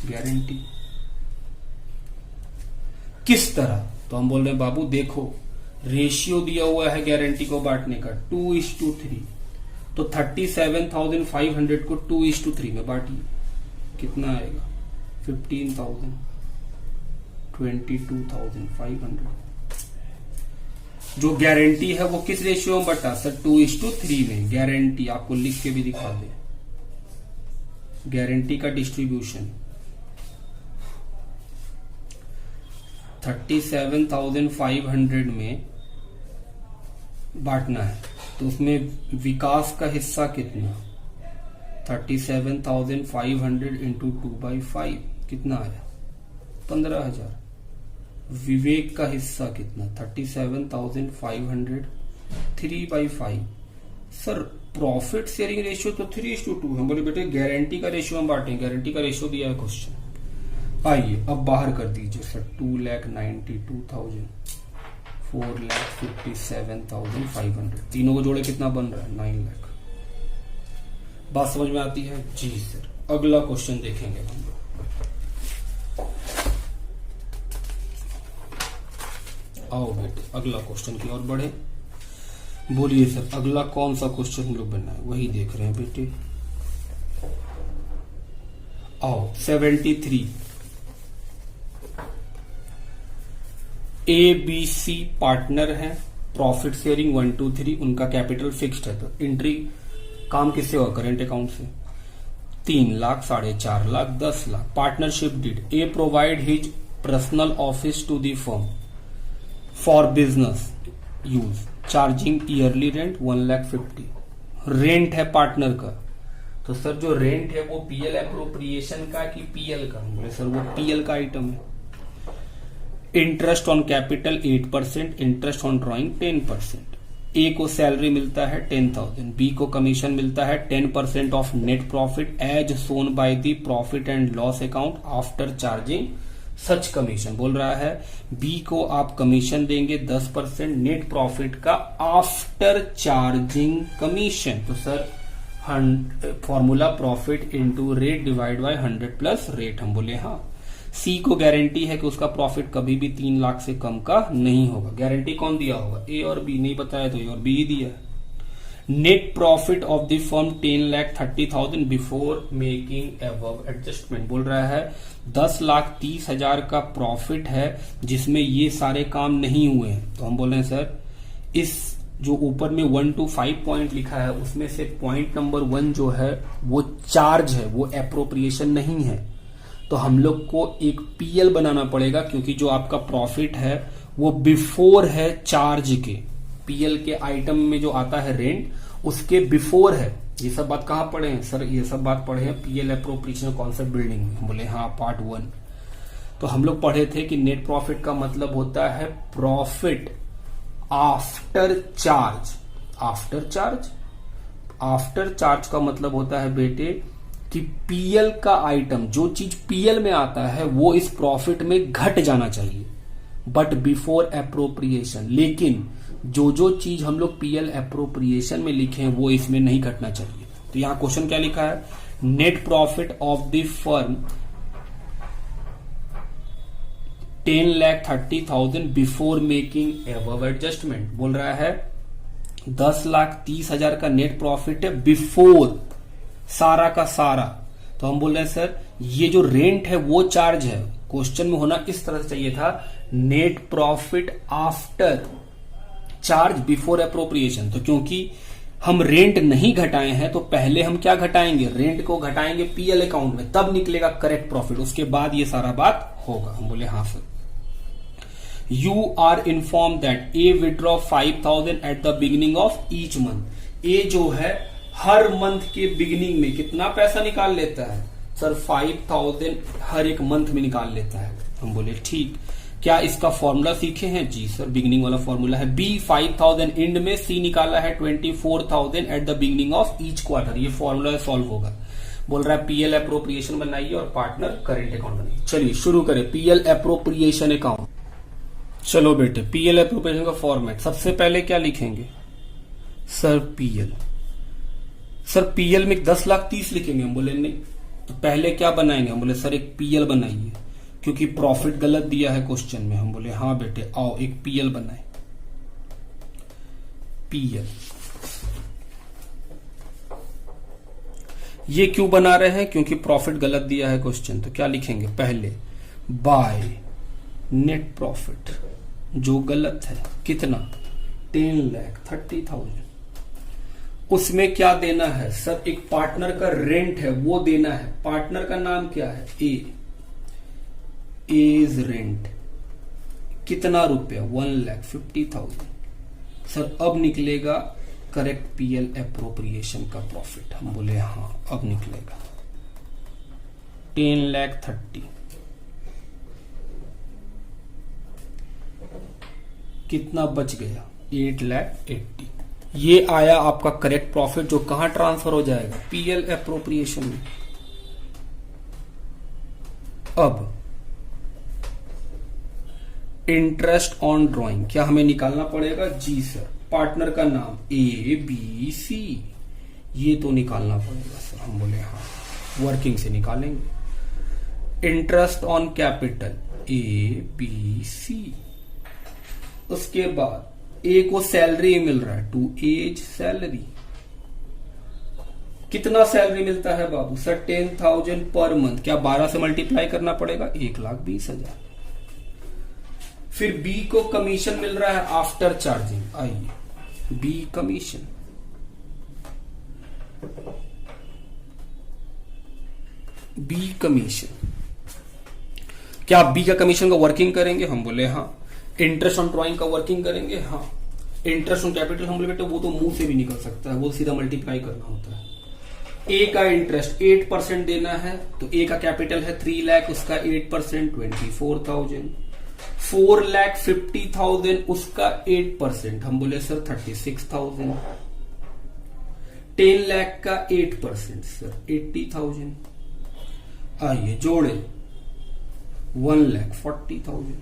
गारंटी किस तरह? तो हम बोल रहे हैं बाबू देखो, रेशियो दिया हुआ है गारंटी को बांटने का 2:3। तो 37,500 को 2:3 में बांटिए, कितना आएगा 15,000, 22,500। जो गारंटी है वो किस रेशियो में बटा? सर 2:3 में। गारंटी आपको लिख के भी दिखा दे, गारंटी का डिस्ट्रीब्यूशन 37,500 में बांटना है, तो उसमें विकास का हिस्सा कितना? 37,500 इंटू 2/5 कितना आया? 15,000। विवेक का हिस्सा कितना? 37,500 3/5। सर प्रॉफिट शेयरिंग रेशियो तो 3:2 है। बोले बेटे गारंटी का रेशियो हम बांटेंगे, गारंटी का रेशियो दिया है क्वेश्चन। आइए अब बाहर कर दीजिए सर 2,92,000, 4,57,500। तीनों को जोड़े कितना बन रहा है? 9 लाख। बात समझ में आती है? जी सर। अगला क्वेश्चन देखेंगे हम लोग। आओ बेटे अगला क्वेश्चन की ओर बढ़े। बोलिए सर अगला कौन सा क्वेश्चन हम लोग बनाए? वही देख रहे हैं बेटे। आओ 73। ABC पार्टनर है, प्रॉफिट शेयरिंग 1 2 3, उनका कैपिटल फिक्स्ड है। तो एंट्री काम किससे होगा? करेंट अकाउंट से। 3 lakh, 4.5 lakh, 10 lakh. Partnership deed. A provide his personal office to the firm for business use, charging yearly rent 1,50,000। Rent है पार्टनर का, तो सर जो रेंट है वो पीएल एप्रोप्रिएशन का कि पीएल का? बोले सर वो पीएल का आइटम है। Interest on capital 8%, interest on drawing 10%। ए को सैलरी मिलता है 10,000, बी को कमीशन मिलता है 10% of net profit as shown by the profit and loss account after charging such commission. बोल रहा है बी को आप कमीशन देंगे 10% नेट प्रॉफिट का आफ्टर चार्जिंग कमीशन। तो sir formula profit into rate divide by 100 plus rate. हम बोले हाँ। सी को गारंटी है कि उसका प्रॉफिट कभी भी 3 लाख से कम का नहीं होगा। गारंटी कौन दिया होगा? ए और बी। नहीं बताया तो ए और बी ही दिया है। Net profit of the firm 10,30,000 before making above adjustment. बोल रहा है 10,30,000 का प्रॉफिट है जिसमें ये सारे काम नहीं हुए हैं। तो हम बोल रहे हैं सर इस जो ऊपर में 1 to 5 पॉइंट लिखा है उसमें से पॉइंट नंबर 1 जो है वो चार्ज है, वो एप्रोप्रिएशन नहीं है। तो हम लोग को एक पीएल बनाना पड़ेगा क्योंकि जो आपका प्रॉफिट है वो बिफोर है चार्ज के। पीएल के आइटम में जो आता है रेंट उसके बिफोर है। ये सब बात कहाँ पढ़े हैं सर? ये सब बात पढ़े हैं पीएल एप्रोप्रिएशन कॉन्सेप्ट बिल्डिंग में। बोले हाँ पार्ट 1। तो हम लोग पढ़े थे कि नेट प्रॉफिट का मतलब होता है profit after charge. After charge, after charge का मतलब होता है बेटे कि पीएल का आइटम, जो चीज पीएल में आता है वो इस प्रॉफिट में घट जाना चाहिए बट बिफोर एप्रोप्रिएशन। लेकिन जो जो चीज हम लोग पीएल एप्रोप्रिएशन में लिखे हैं वो इसमें नहीं घटना चाहिए। तो यहां क्वेश्चन क्या लिखा है? Net profit of the firm 10,30,000 before making above adjustment. बोल रहा है 10,30,000 का नेट प्रॉफिट है बिफोर सारा का सारा। तो हम बोल रहे हैं सर ये जो रेंट है वो चार्ज है। क्वेश्चन में होना इस तरह से चाहिए था net profit after charge before appropriation. तो क्योंकि हम रेंट नहीं घटाए हैं तो पहले हम क्या घटाएंगे? रेंट को घटाएंगे पीएल अकाउंट में, तब निकलेगा करेक्ट प्रॉफिट, उसके बाद ये सारा बात होगा। हम बोले हाँ sir. You are informed that A withdraw 5,000 at the beginning of each month. A जो है हर मंथ के बिगिनिंग में कितना पैसा निकाल लेता है? सर 5,000 हर एक मंथ में निकाल लेता है। हम बोले ठीक। क्या इसका फॉर्मूला सीखे हैं? जी सर, बिगिनिंग वाला फॉर्मूला है बी 5,000 एंड में, सी निकाला है 24,000 eight the beginning of each quarter. ये फॉर्मूला सॉल्व होगा। बोल रहा है पीएल एप्रोप्रिएशन बनाइए और पार्टनर करेंट अकाउंट बनाइए। चलिए शुरू करें पीएल एप्रोप्रिएशन अकाउंट। चलो बेटे पीएल एप्रोप्रिएशन का फॉर्मेट सबसे पहले क्या लिखेंगे? Sir PL. सर पीएल में 10,30,000 लिखेंगे। हम बोले नहीं, तो पहले क्या बनाएंगे? हम बोले सर एक पीएल बनाइए क्योंकि प्रॉफिट गलत दिया है क्वेश्चन में। हम बोले हाँ बेटे आओ एक पीएल बनाए। पीएल ये क्यों बना रहे हैं? क्योंकि प्रॉफिट गलत दिया है क्वेश्चन। तो क्या लिखेंगे? पहले बाय नेट प्रॉफिट जो गलत है कितना? 10,30,000। उसमें क्या देना है? सर एक पार्टनर का रेंट है वो देना है। पार्टनर का नाम क्या है? ए। एज रेंट कितना रुपया? 1,50,000। सर अब निकलेगा करेक्ट पीएल एप्रोप्रिएशन का प्रॉफिट। हम बोले हाँ अब निकलेगा 10,30,000। कितना बच गया? 8,80,000। ये आया आपका करेक्ट प्रॉफिट जो कहां ट्रांसफर हो जाएगा? पीएल एप्रोप्रिएशन में। अब इंटरेस्ट ऑन ड्राइंग क्या हमें निकालना पड़ेगा? जी सर। पार्टनर का नाम ए बी सी, ये तो निकालना पड़ेगा सर। हम बोले हाँ वर्किंग से निकालेंगे। Interest on capital A B C. उसके बाद ए को सैलरी मिल रहा है, टू एज सैलरी। कितना सैलरी मिलता है बाबू? Sir 10,000 per month. क्या 12 से मल्टीप्लाई करना पड़ेगा? 1,20,000। फिर बी को कमीशन मिल रहा है आफ्टर चार्जिंग। आइए बी कमीशन। B commission. क्या बी का कमीशन का वर्किंग करेंगे? हम बोले हाँ। इंटरेस्ट ऑन ड्राइंग का वर्किंग करेंगे? हाँ। इंटरेस्ट ऑन कैपिटल हम बोले बेटे वो तो मुंह से भी निकल सकता है, वो सीधा मल्टीप्लाई करना होता है। ए का इंटरेस्ट 8% देना है, तो ए का कैपिटल है 3 लाख, उसका 8% 24,000। 4,50,000 उसका 8%, हम बोले सर 36,000। 10 लाख का 8% सर 80,000। आइए जोड़े 1,40,000।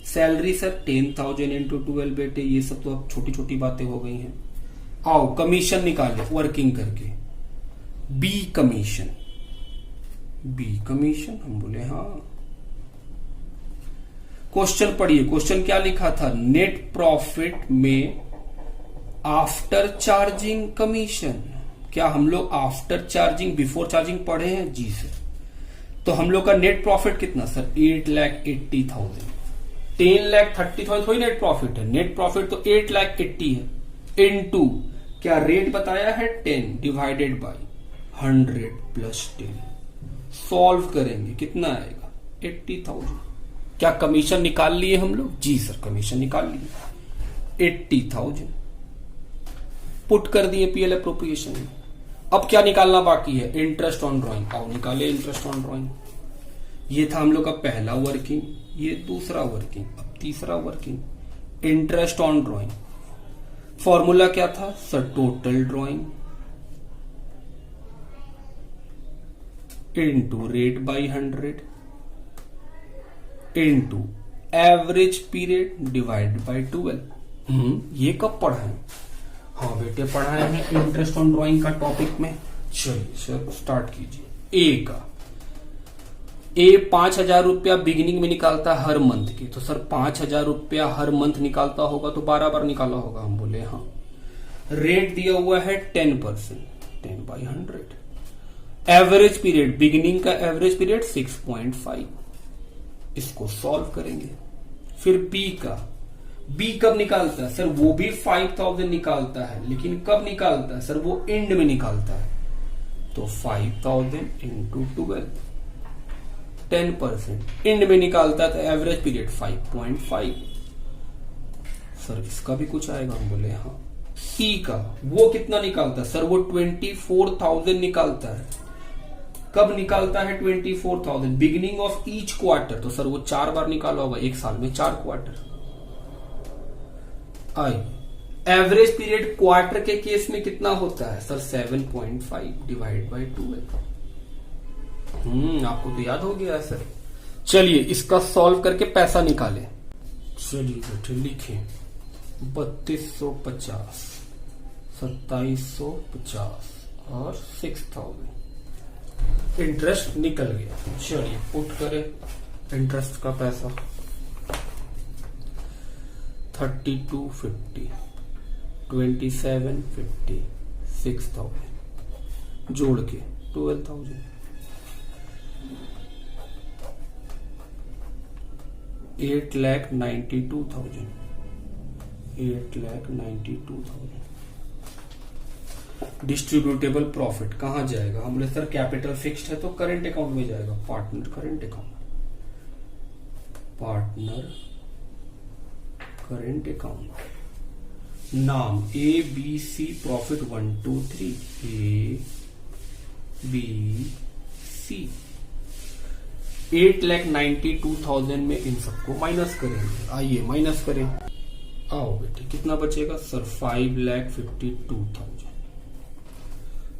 सैलरी सर 10,000 इंटू 12 बेटे, ये सब तो अब छोटी छोटी बातें हो गई हैं। आओ कमीशन निकाले वर्किंग करके। B commission. बी कमीशन हम बोले हाँ। क्वेश्चन पढ़िए, क्वेश्चन क्या लिखा था? नेट प्रॉफिट में आफ्टर चार्जिंग कमीशन। क्या हम लोग आफ्टर चार्जिंग बिफोर चार्जिंग पढ़े हैं? जी सर। तो हम लोग का नेट प्रॉफिट कितना सर? 8,80,000। 10,30,000 थोड़ी नेट प्रॉफिट है, नेट प्रॉफिट तो 8,80,000 है। इनटू क्या रेट बताया है? 10 डिवाइडेड बाय 100 प्लस 10। सॉल्व करेंगे कितना आएगा? 80,000। क्या कमीशन निकाल लिए हम लोग? जी सर, कमीशन निकाल लिए 80,000। पुट कर दिए पीएल अप्रोप्रिएशन में। अब क्या निकालना बाकी है? Interest on drawing. आओ निकाले इंटरेस्ट ऑन ड्राइंग। ये था हम लोग का पहला वर्किंग, ये दूसरा वर्किंग, अब तीसरा working. Interest on drawing formula क्या था sir? Total drawing into rate by 100 into average period divide by 12। ये कब पढ़ा है? हाँ बेटे पढ़ाए हैं इंटरेस्ट ऑन ड्राइंग का टॉपिक में। चलिए सर स्टार्ट कीजिए। ए का ए 5,000 रुपया बिगिनिंग में निकालता है हर मंथ के। तो सर 5,000 रुपया हर मंथ निकालता होगा तो 12 बार निकाला होगा। हम बोले हाँ। रेट दिया हुआ है 10%, 10 बाई 100। एवरेज पीरियड, बिगिनिंग का एवरेज पीरियड 6.5। इसको सॉल्व करेंगे। फिर बी का, बी कब निकालता है सर? वो भी 5,000 निकालता है, लेकिन कब निकालता है सर? वो एंड में निकालता है। तो 5,000 इंटू 12, 10% एंड में निकालता है तो एवरेज पीरियड 5.5। सर इसका भी कुछ आएगा? हम बोले हाँ। सी का, वो कितना निकालता है सर? वो 24,000 निकालता है। कब निकालता है 24,000? Beginning of each quarter. तो सर वो 4 बार निकाला होगा, एक साल में 4 quarter. I average period quarter के केस में कितना होता है सर? 7.5 divide by 12। आपको तो याद हो गया सर। चलिए इसका सॉल्व करके पैसा निकाले। चलिए बेटे लिखे 3250, 2750 और 6,000। इंटरेस्ट निकल गया। चलिए पुट करें इंटरेस्ट का पैसा 3250, 2750, 6,000 जोड़ के 12,000। 8,92,000, 8,92,000। डिस्ट्रीब्यूटेबल प्रॉफिट कहां जाएगा? हम बोले सर कैपिटल फिक्स्ड है तो करंट अकाउंट में जाएगा। Partner current account, partner current account. नाम A B C, profit 1 2 3, A B C. 8,92,000 में इन सबको माइनस करेंगे। आइए माइनस करें। आओ बेटे कितना बचेगा सर? 5,52,000।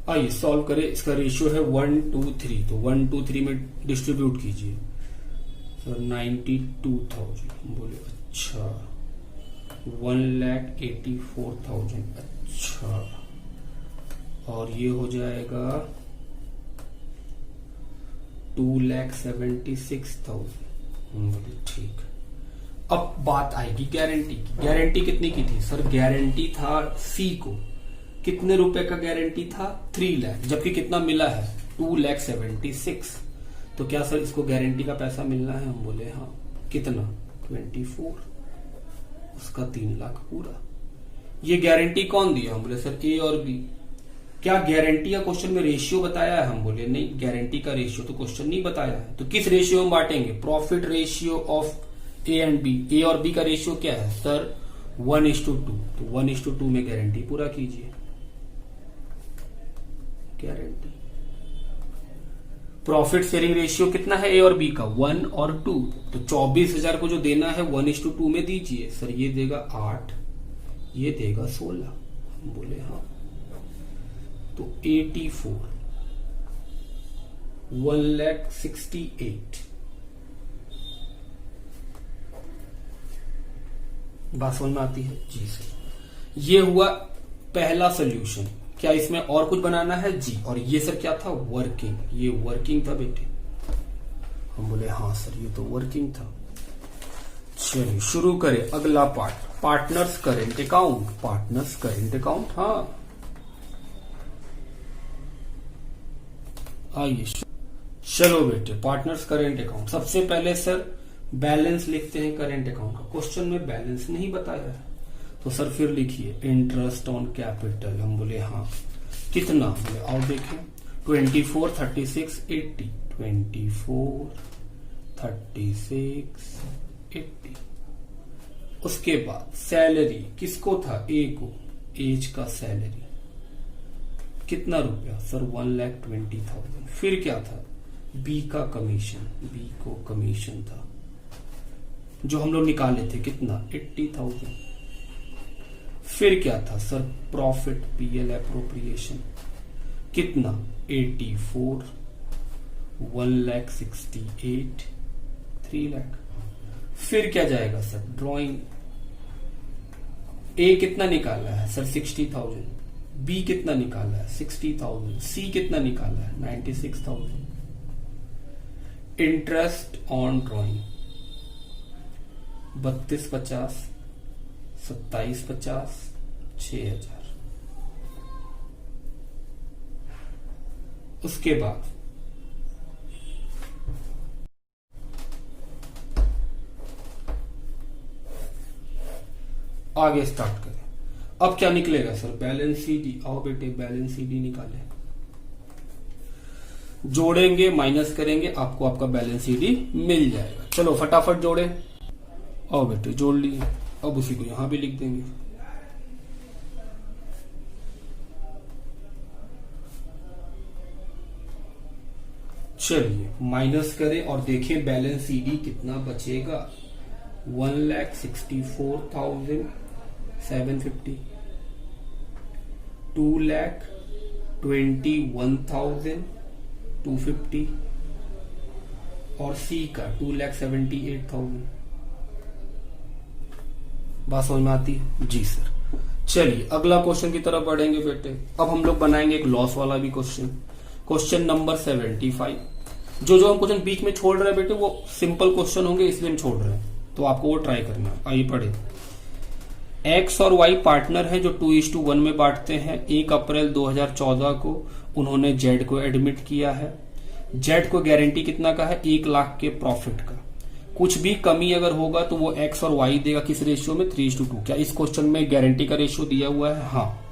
आइए सॉल्व करें। इसका रेशियो है 1 2 3, तो 1 2 3 में डिस्ट्रीब्यूट कीजिए सर। 92,000 बोले अच्छा। 1,84,000 अच्छा। और ये हो जाएगा 2,76,000 बोले ठीक। अब बात आएगी गारंटी की। गारंटी कितने की थी सर? गारंटी था सी को कितने रुपए का गारंटी था? 3 लाख, जबकि कितना मिला है? 2,76,000। तो क्या सर इसको गारंटी का पैसा मिलना है? हम बोले हाँ। कितना? 24। उसका 3 लाख पूरा। ये गारंटी कौन दिया? हम बोले सर ए और बी। क्या गारंटी का क्वेश्चन में रेशियो बताया है? हम बोले नहीं, गारंटी का रेशियो तो क्वेश्चन नहीं बताया है। तो किस रेशियो में बांटेंगे? Profit ratio of A and B. A और बी का रेशियो क्या है सर? 1:2। तो 1:2 में गारंटी पूरा कीजिए। गारंटी प्रॉफिट शेयरिंग रेशियो कितना है ए और बी का? 1 और 2। तो 24,000 को जो देना है 1:2 में दीजिए। सर ये देगा 8, ये देगा 16। हम बोले हाँ। तो 84, 1,68,000। बात समझ में आती है? जी सर। ये हुआ पहला सोल्यूशन। क्या इसमें और कुछ बनाना है? जी। और ये सर क्या था? वर्किंग। ये वर्किंग था बेटे। हम बोले हाँ सर ये तो वर्किंग था। चलिए शुरू करें अगला part. Partners current account, partners current account, हाँ आइए चलो बेटे, पार्टनर्स करेंट अकाउंट। सबसे पहले सर बैलेंस लिखते हैं करेंट अकाउंट का। क्वेश्चन में बैलेंस नहीं बताया है तो सर फिर लिखिए इंटरेस्ट ऑन कैपिटल। हम बोले हाँ, कितना, बोले आओ देखें 24, 36, 80, 24, 36, 80। उसके बाद सैलरी किसको था, ए को, एज का सैलरी कितना रुपया सर 1,20,000। फिर क्या था, बी का कमीशन, बी को कमीशन था जो हम लोग निकाले थे कितना 80,000। फिर क्या था सर प्रॉफिट, पीएल एप्रोप्रिएशन कितना 84, 1,68,000, 3 लाख। फिर क्या जाएगा सर ड्राइंग, ए कितना निकाला है सर 60,000, बी कितना निकाला है 60,000, सी कितना निकाला है 96,000। Interest on drawing 3250, 2750, 6,000। उसके बाद आगे स्टार्ट करें। अब क्या निकलेगा सर बैलेंस सीडी। आओ बेटे बैलेंस सीडी निकालें, जोड़ेंगे माइनस करेंगे, आपको आपका बैलेंस सीडी मिल जाएगा। चलो फटाफट जोड़े। आओ बेटे जोड़ लिए, अब उसी को यहां भी लिख देंगे। चलिए माइनस करें और देखें बैलेंस सीडी कितना बचेगा 1,64,750, 2,21,250 और सी का 2,78,000। बात समझ में आती है जी सर। चलिए अगला क्वेश्चन की तरफ बढ़ेंगे बेटे। अब हम लोग बनाएंगे एक लॉस वाला भी क्वेश्चन, क्वेश्चन नंबर 75। जो हम क्वेश्चन बीच में छोड़ रहे हैं बेटे वो सिंपल क्वेश्चन होंगे इसलिए हम छोड़ रहे हैं, तो आपको वो ट्राई करना। आइए पढ़े। एक्स और वाई पार्टनर हैं जो 2:1 में बांटते हैं। 1 अप्रैल 2014 को उन्होंने जेड को एडमिट किया है। जेड को गारंटी कितना का है 1 लाख के प्रॉफिट का। कुछ भी कमी अगर होगा तो वो एक्स और वाई देगा किस रेशियो में 3:2। क्या इस क्वेश्चन में गारंटी का रेशियो दिया हुआ है, हाँ।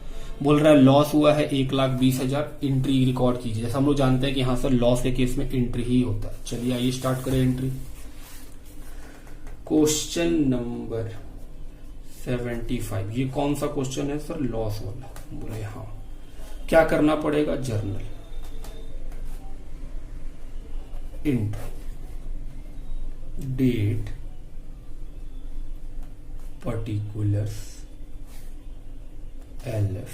बोल रहा है लॉस हुआ है 1,20,000, एंट्री रिकॉर्ड कीजिए। जैसे हम लोग जानते हैं कि हाँ सर लॉस के केस में एंट्री ही होता है। चलिए आइए स्टार्ट करें एंट्री। क्वेश्चन नंबर 75, ये कौन सा क्वेश्चन है सर लॉस वाला। बोले हाँ, क्या करना पड़ेगा journal entry, date, particulars, LF,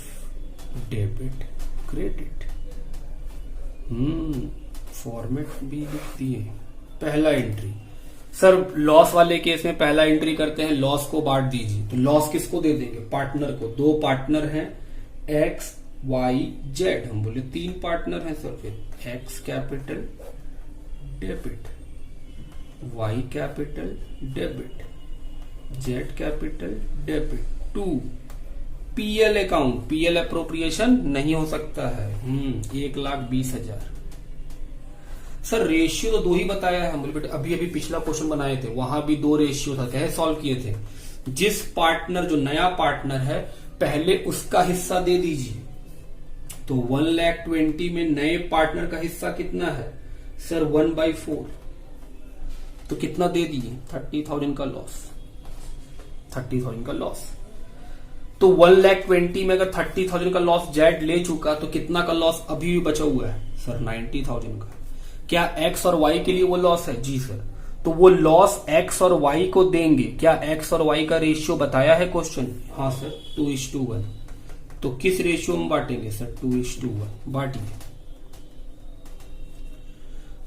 debit, credit. Format भी लिख दिए। पहला एंट्री सर लॉस वाले केस में पहला एंट्री करते हैं, लॉस को बांट दीजिए। तो लॉस किसको दे देंगे, पार्टनर को। 2 पार्टनर हैं एक्स, वाई, जेड। हम बोले 3 पार्टनर हैं सर, फिर X capital debit, Y capital debit, Z capital debit. 2 PL account, PL appropriation नहीं हो सकता है। 1,20,000। सर रेशियो तो 2 ही बताया है। हम बोले बेटे अभी अभी पिछला क्वेश्चन बनाए थे वहां भी 2 रेशियो था, कैसे सॉल्व किए थे। जिस पार्टनर जो नया पार्टनर है पहले उसका हिस्सा दे दीजिए। तो 1,20,000 में नए पार्टनर का हिस्सा कितना है सर 1/4। तो कितना दे दिए 30,000 का लॉस, 30,000 का लॉस। तो 1,20,000 में अगर 30,000 का लॉस जेड ले चुका तो कितना का लॉस अभी भी बचा हुआ है सर 90,000 का। क्या एक्स और वाई के लिए वो लॉस है, जी सर। तो वो लॉस एक्स और वाई को देंगे। क्या एक्स और वाई का रेशियो बताया है क्वेश्चन, हाँ सर 2:1। तो किस रेशियो में बांटेंगे sir 2:1 बांटिए।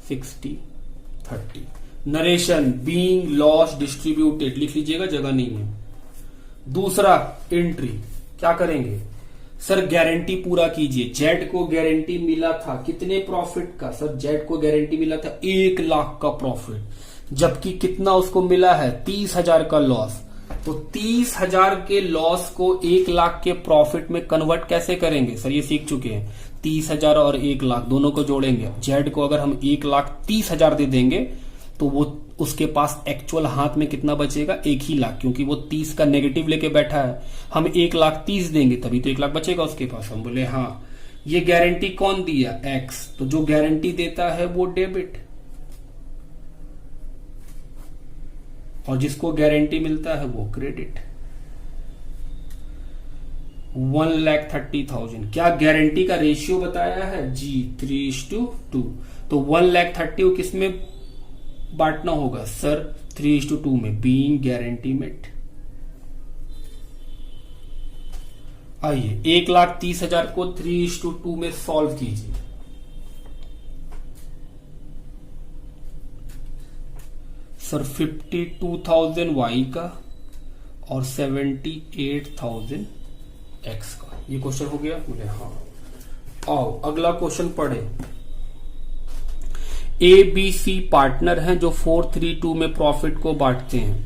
60-30। Narration being loss distributed लिख लीजिएगा, जगह नहीं है। दूसरा एंट्री क्या करेंगे सर गारंटी पूरा कीजिए। जेड को गारंटी मिला था कितने प्रॉफिट का सर, जेड को गारंटी मिला था 1 लाख का प्रॉफिट, जबकि कितना उसको मिला है 30,000 का लॉस। तो 30,000 के लॉस को 1,00,000 के प्रॉफिट में कन्वर्ट कैसे करेंगे सर, ये सीख चुके हैं। 30,000 और 1,00,000 दोनों को जोड़ेंगे। जेड को अगर हम 1,30,000 दे देंगे तो वो उसके पास एक्चुअल हाथ में कितना बचेगा, 1,00,000, क्योंकि वो 30 का नेगेटिव लेके बैठा है। हम 1,30,000 देंगे तभी तो 1,00,000 बचेगा उसके पास। हम बोले हाँ। ये गारंटी कौन दिया, एक्स, तो जो गारंटी देता है वो डेबिट, और जिसको गारंटी मिलता है वो क्रेडिट। 1,30,000 क्या गारंटी का रेशियो बताया है जी, 3:2। तो 1,30,000 को किस में बांटना होगा सर, 3:2 में, बीइंग गारंटी मेट। आइए 1,30,000 को 3:2 में सॉल्व कीजिए। सर 52,000 वाई का और 78,000 एक्स का, ये क्वेश्चन हो गया। बोले हाँ। आओ अगला क्वेश्चन पढ़े। ए बी सी पार्टनर हैं जो 432 में प्रॉफिट को बांटते हैं।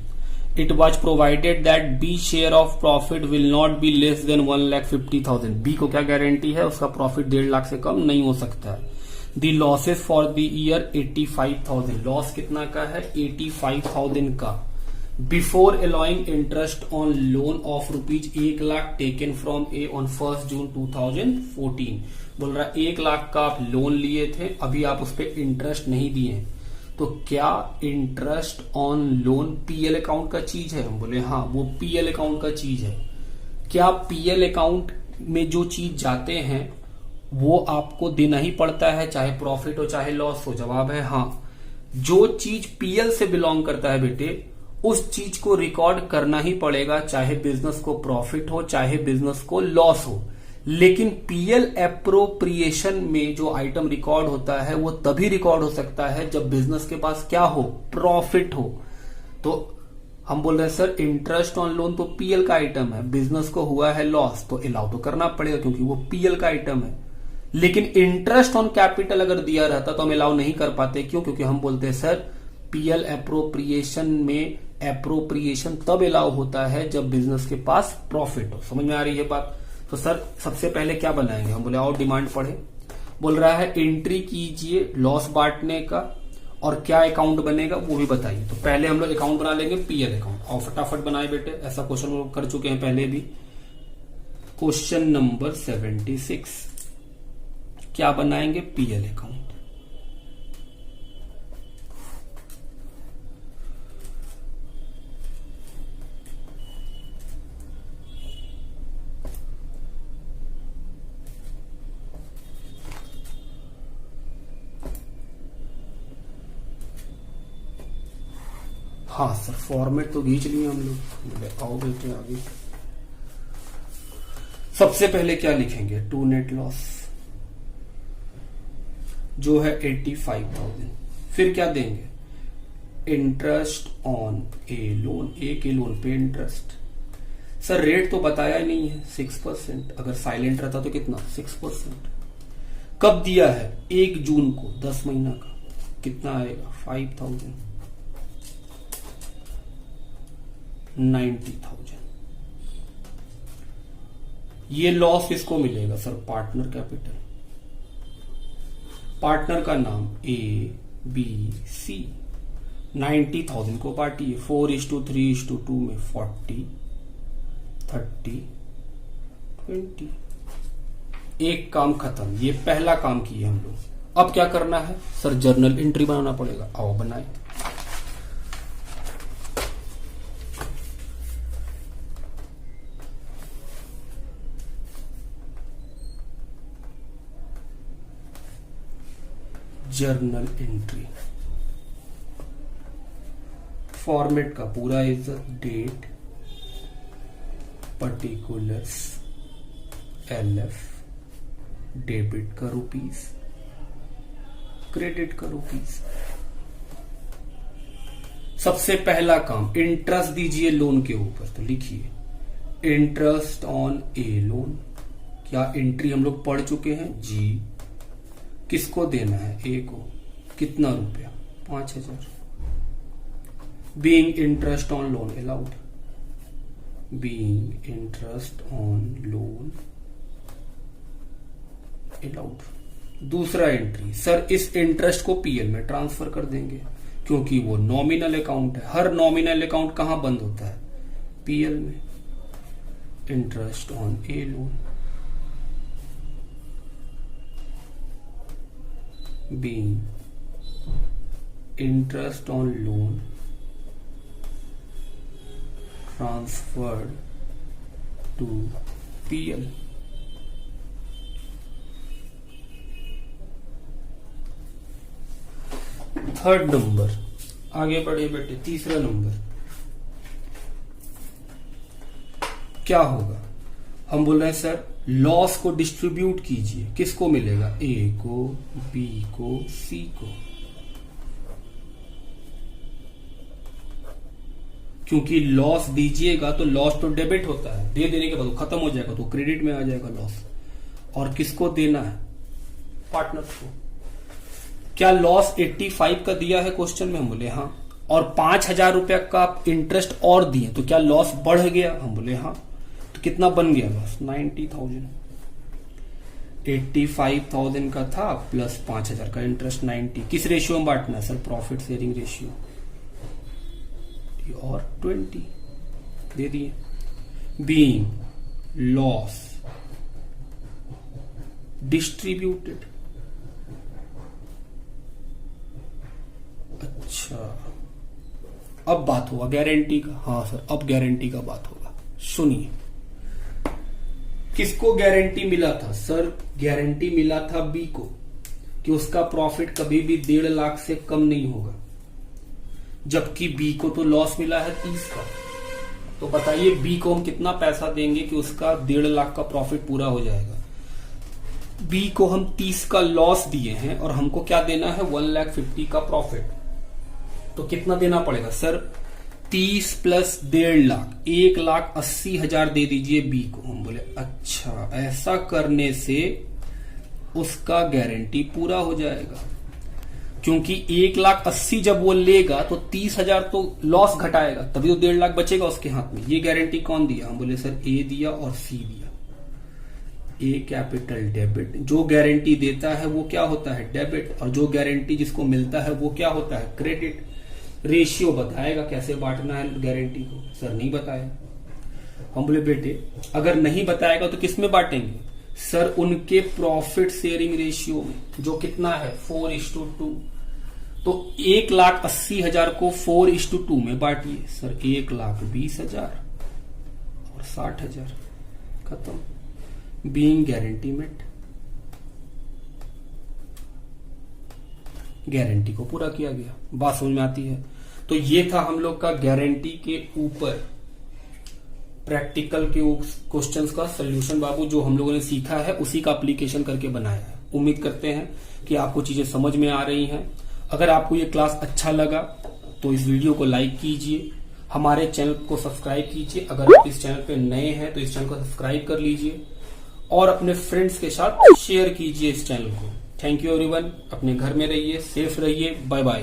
It was provided that B share of profit will not be less than 1,50,000। B को क्या गारंटी है, उसका प्रॉफिट 1,50,000 से कम नहीं हो सकता है। The losses for the year 85,000। Loss कितना का है, 85,000 का। Before allowing interest on loan of ₹1,00,000 taken from A on 1 June 2014। बोल रहा 1,00,000 का आप लोन लिए थे, अभी आप उस पर इंटरेस्ट नहीं दिए, तो क्या interest on loan PL account का चीज है। हम बोले हाँ, वो पीएल अकाउंट का चीज है। क्या पीएल अकाउंट में जो चीज जाते हैं वो आपको देना ही पड़ता है, चाहे प्रॉफिट हो चाहे लॉस हो। जवाब है हाँ। जो चीज पीएल से बिलोंग करता है बेटे, उस चीज को रिकॉर्ड करना ही पड़ेगा, चाहे बिजनेस को प्रॉफिट हो चाहे बिजनेस को लॉस हो। लेकिन पीएल एप्रोप्रिएशन में जो आइटम रिकॉर्ड होता है वो तभी रिकॉर्ड हो सकता है जब बिजनेस के पास क्या हो, प्रॉफिट हो। तो हम बोल रहे हैं सर इंटरेस्ट ऑन लोन तो पीएल का आइटम है, बिजनेस को हुआ है लॉस तो अलाउ तो करना पड़ेगा क्योंकि वो पीएल का आइटम है। लेकिन इंटरेस्ट ऑन कैपिटल अगर दिया रहता तो हम अलाउ नहीं कर पाते। क्यों, क्योंकि हम बोलते हैं सर पीएल एप्रोप्रिएशन में एप्रोप्रिएशन तब अलाउ होता है जब बिजनेस के पास प्रॉफिट हो। समझ में आ रही है बात। तो सर सबसे पहले क्या बनाएंगे, हम बोले और डिमांड पढ़े। बोल रहा है एंट्री कीजिए लॉस बांटने का, और क्या अकाउंट बनेगा वो भी बताइए। तो पहले हम लोग अकाउंट बना लेंगे पीएल अकाउंट, और फटाफट बनाए बेटे, ऐसा क्वेश्चन हम लोग कर चुके हैं पहले भी। क्वेश्चन नंबर 76 क्या बनाएंगे, पीएल अकाउंट। हाँ सर फॉर्मेट तो खींच लिए हम लोग। आओ बेटे आगे। सबसे पहले क्या लिखेंगे, टू नेट लॉस जो है 85,000। फिर क्या देंगे, इंटरेस्ट ऑन ए लोन, ए के लोन पे इंटरेस्ट। सर रेट तो बताया ही नहीं है, 6%। अगर साइलेंट रहता तो कितना, 6%। कब दिया है, 1 जून को, 10 महीना का। कितना आएगा, 5,000, 90,000। ये लॉस किसको मिलेगा सर, पार्टनर कैपिटल। पार्टनर का नाम ए बी सी। 90,000 को बांटिए 4:3:2 में, 40, 30, 20। एक काम खत्म, ये पहला काम किए हम लोग। अब क्या करना है सर, जर्नल एंट्री बनाना पड़ेगा। आओ बनाए। जर्नल एंट्री फॉर्मेट का पूरा is date, particulars, LF, debit का रुपीस, क्रेडिट का रुपीस। सबसे पहला काम इंटरेस्ट दीजिए लोन के ऊपर, तो लिखिए इंटरेस्ट ऑन ए लोन। क्या एंट्री हम लोग पढ़ चुके हैं जी। किसको देना है, ए को। कितना रुपया, 5,000। Being interest on loan allowed. Being interest on loan allowed. दूसरा एंट्री, सर इस इंटरेस्ट को पीएल में ट्रांसफर कर देंगे क्योंकि वो नॉमिनल अकाउंट है। हर नॉमिनल अकाउंट कहां बंद होता है? पीएल में। Interest on A loan being interest on loan transferred to PL. Third number, आगे बढ़े बेटे। तीसरा नंबर क्या होगा? हम बोल रहे हैं सर लॉस को डिस्ट्रीब्यूट कीजिए। किसको मिलेगा? ए को, बी को, सी को। क्योंकि लॉस दीजिएगा तो लॉस तो डेबिट होता है, दे देने के बाद खत्म हो जाएगा तो क्रेडिट में आ जाएगा लॉस। और किसको देना है? पार्टनर्स को। क्या लॉस 85 का दिया है क्वेश्चन में? हम बोले हाँ। और 5,000 रुपया का इंटरेस्ट और दिए तो क्या लॉस बढ़ गया? हम बोले हाँ। तो कितना बन गया लॉस? 90,000। 85,000 का था प्लस 5,000 का इंटरेस्ट 90। किस रेशियो में बांटना है सर? Profit sharing ratio. और 20 दे दिए। Being loss distributed. अच्छा, अब बात होगा गारंटी का। हाँ सर, अब गारंटी का बात होगा। सुनिए, किसको गारंटी मिला था? सर गारंटी मिला था बी को कि उसका प्रॉफिट कभी भी 1.5 लाख से कम नहीं होगा, जबकि बी को तो लॉस मिला है 30 का। तो बताइए बी को हम कितना पैसा देंगे कि उसका 1.5 लाख का प्रॉफिट पूरा हो जाएगा? बी को हम 30 का लॉस दिए हैं और हमको क्या देना है? 1,50,000 का प्रॉफिट। तो कितना देना पड़ेगा सर? 30 प्लस 1.5 लाख, 1,80,000 दे दीजिए बी को। हम बोले अच्छा, ऐसा करने से उसका गारंटी पूरा हो जाएगा, क्योंकि 1,80,000 जब वो लेगा तो 30,000 तो लॉस घटाएगा, तभी तो 1.5 लाख बचेगा उसके हाथ में। ये गारंटी कौन दिया? हम बोले सर ए दिया और सी दिया। ए कैपिटल डेबिट, जो गारंटी देता है वो क्या होता है? डेबिट। और जो गारंटी जिसको मिलता है वो क्या होता है? क्रेडिट। रेशियो बताएगा कैसे बांटना है गारंटी को? सर नहीं बताया। हम बोले बेटे अगर नहीं बताएगा तो किस में बांटेंगे? सर उनके प्रॉफिट शेयरिंग रेशियो में, जो कितना है? 4:2। तो 1,80,000 को 4:2 में बांटिए। सर 1,20,000 और 60,000, खत्म। बीइंग गारंटी मेट, गारंटी को पूरा किया गया। बात समझ में आती है? तो ये था हम लोग का गारंटी के ऊपर प्रैक्टिकल के क्वेश्चंस का सॉल्यूशन बाबू। जो हम लोगों ने सीखा है उसी का एप्लीकेशन करके बनाया है। उम्मीद करते हैं कि आपको चीजें समझ में आ रही हैं। अगर आपको ये क्लास अच्छा लगा तो इस वीडियो को लाइक कीजिए, हमारे चैनल को सब्सक्राइब कीजिए। अगर आप इस चैनल पे नए हैं तो इस चैनल को सब्सक्राइब कर लीजिए और अपने फ्रेंड्स के साथ शेयर कीजिए इस चैनल को। Thank you everyone. अपने घर में रहिए, सेफ रहिए। Bye bye.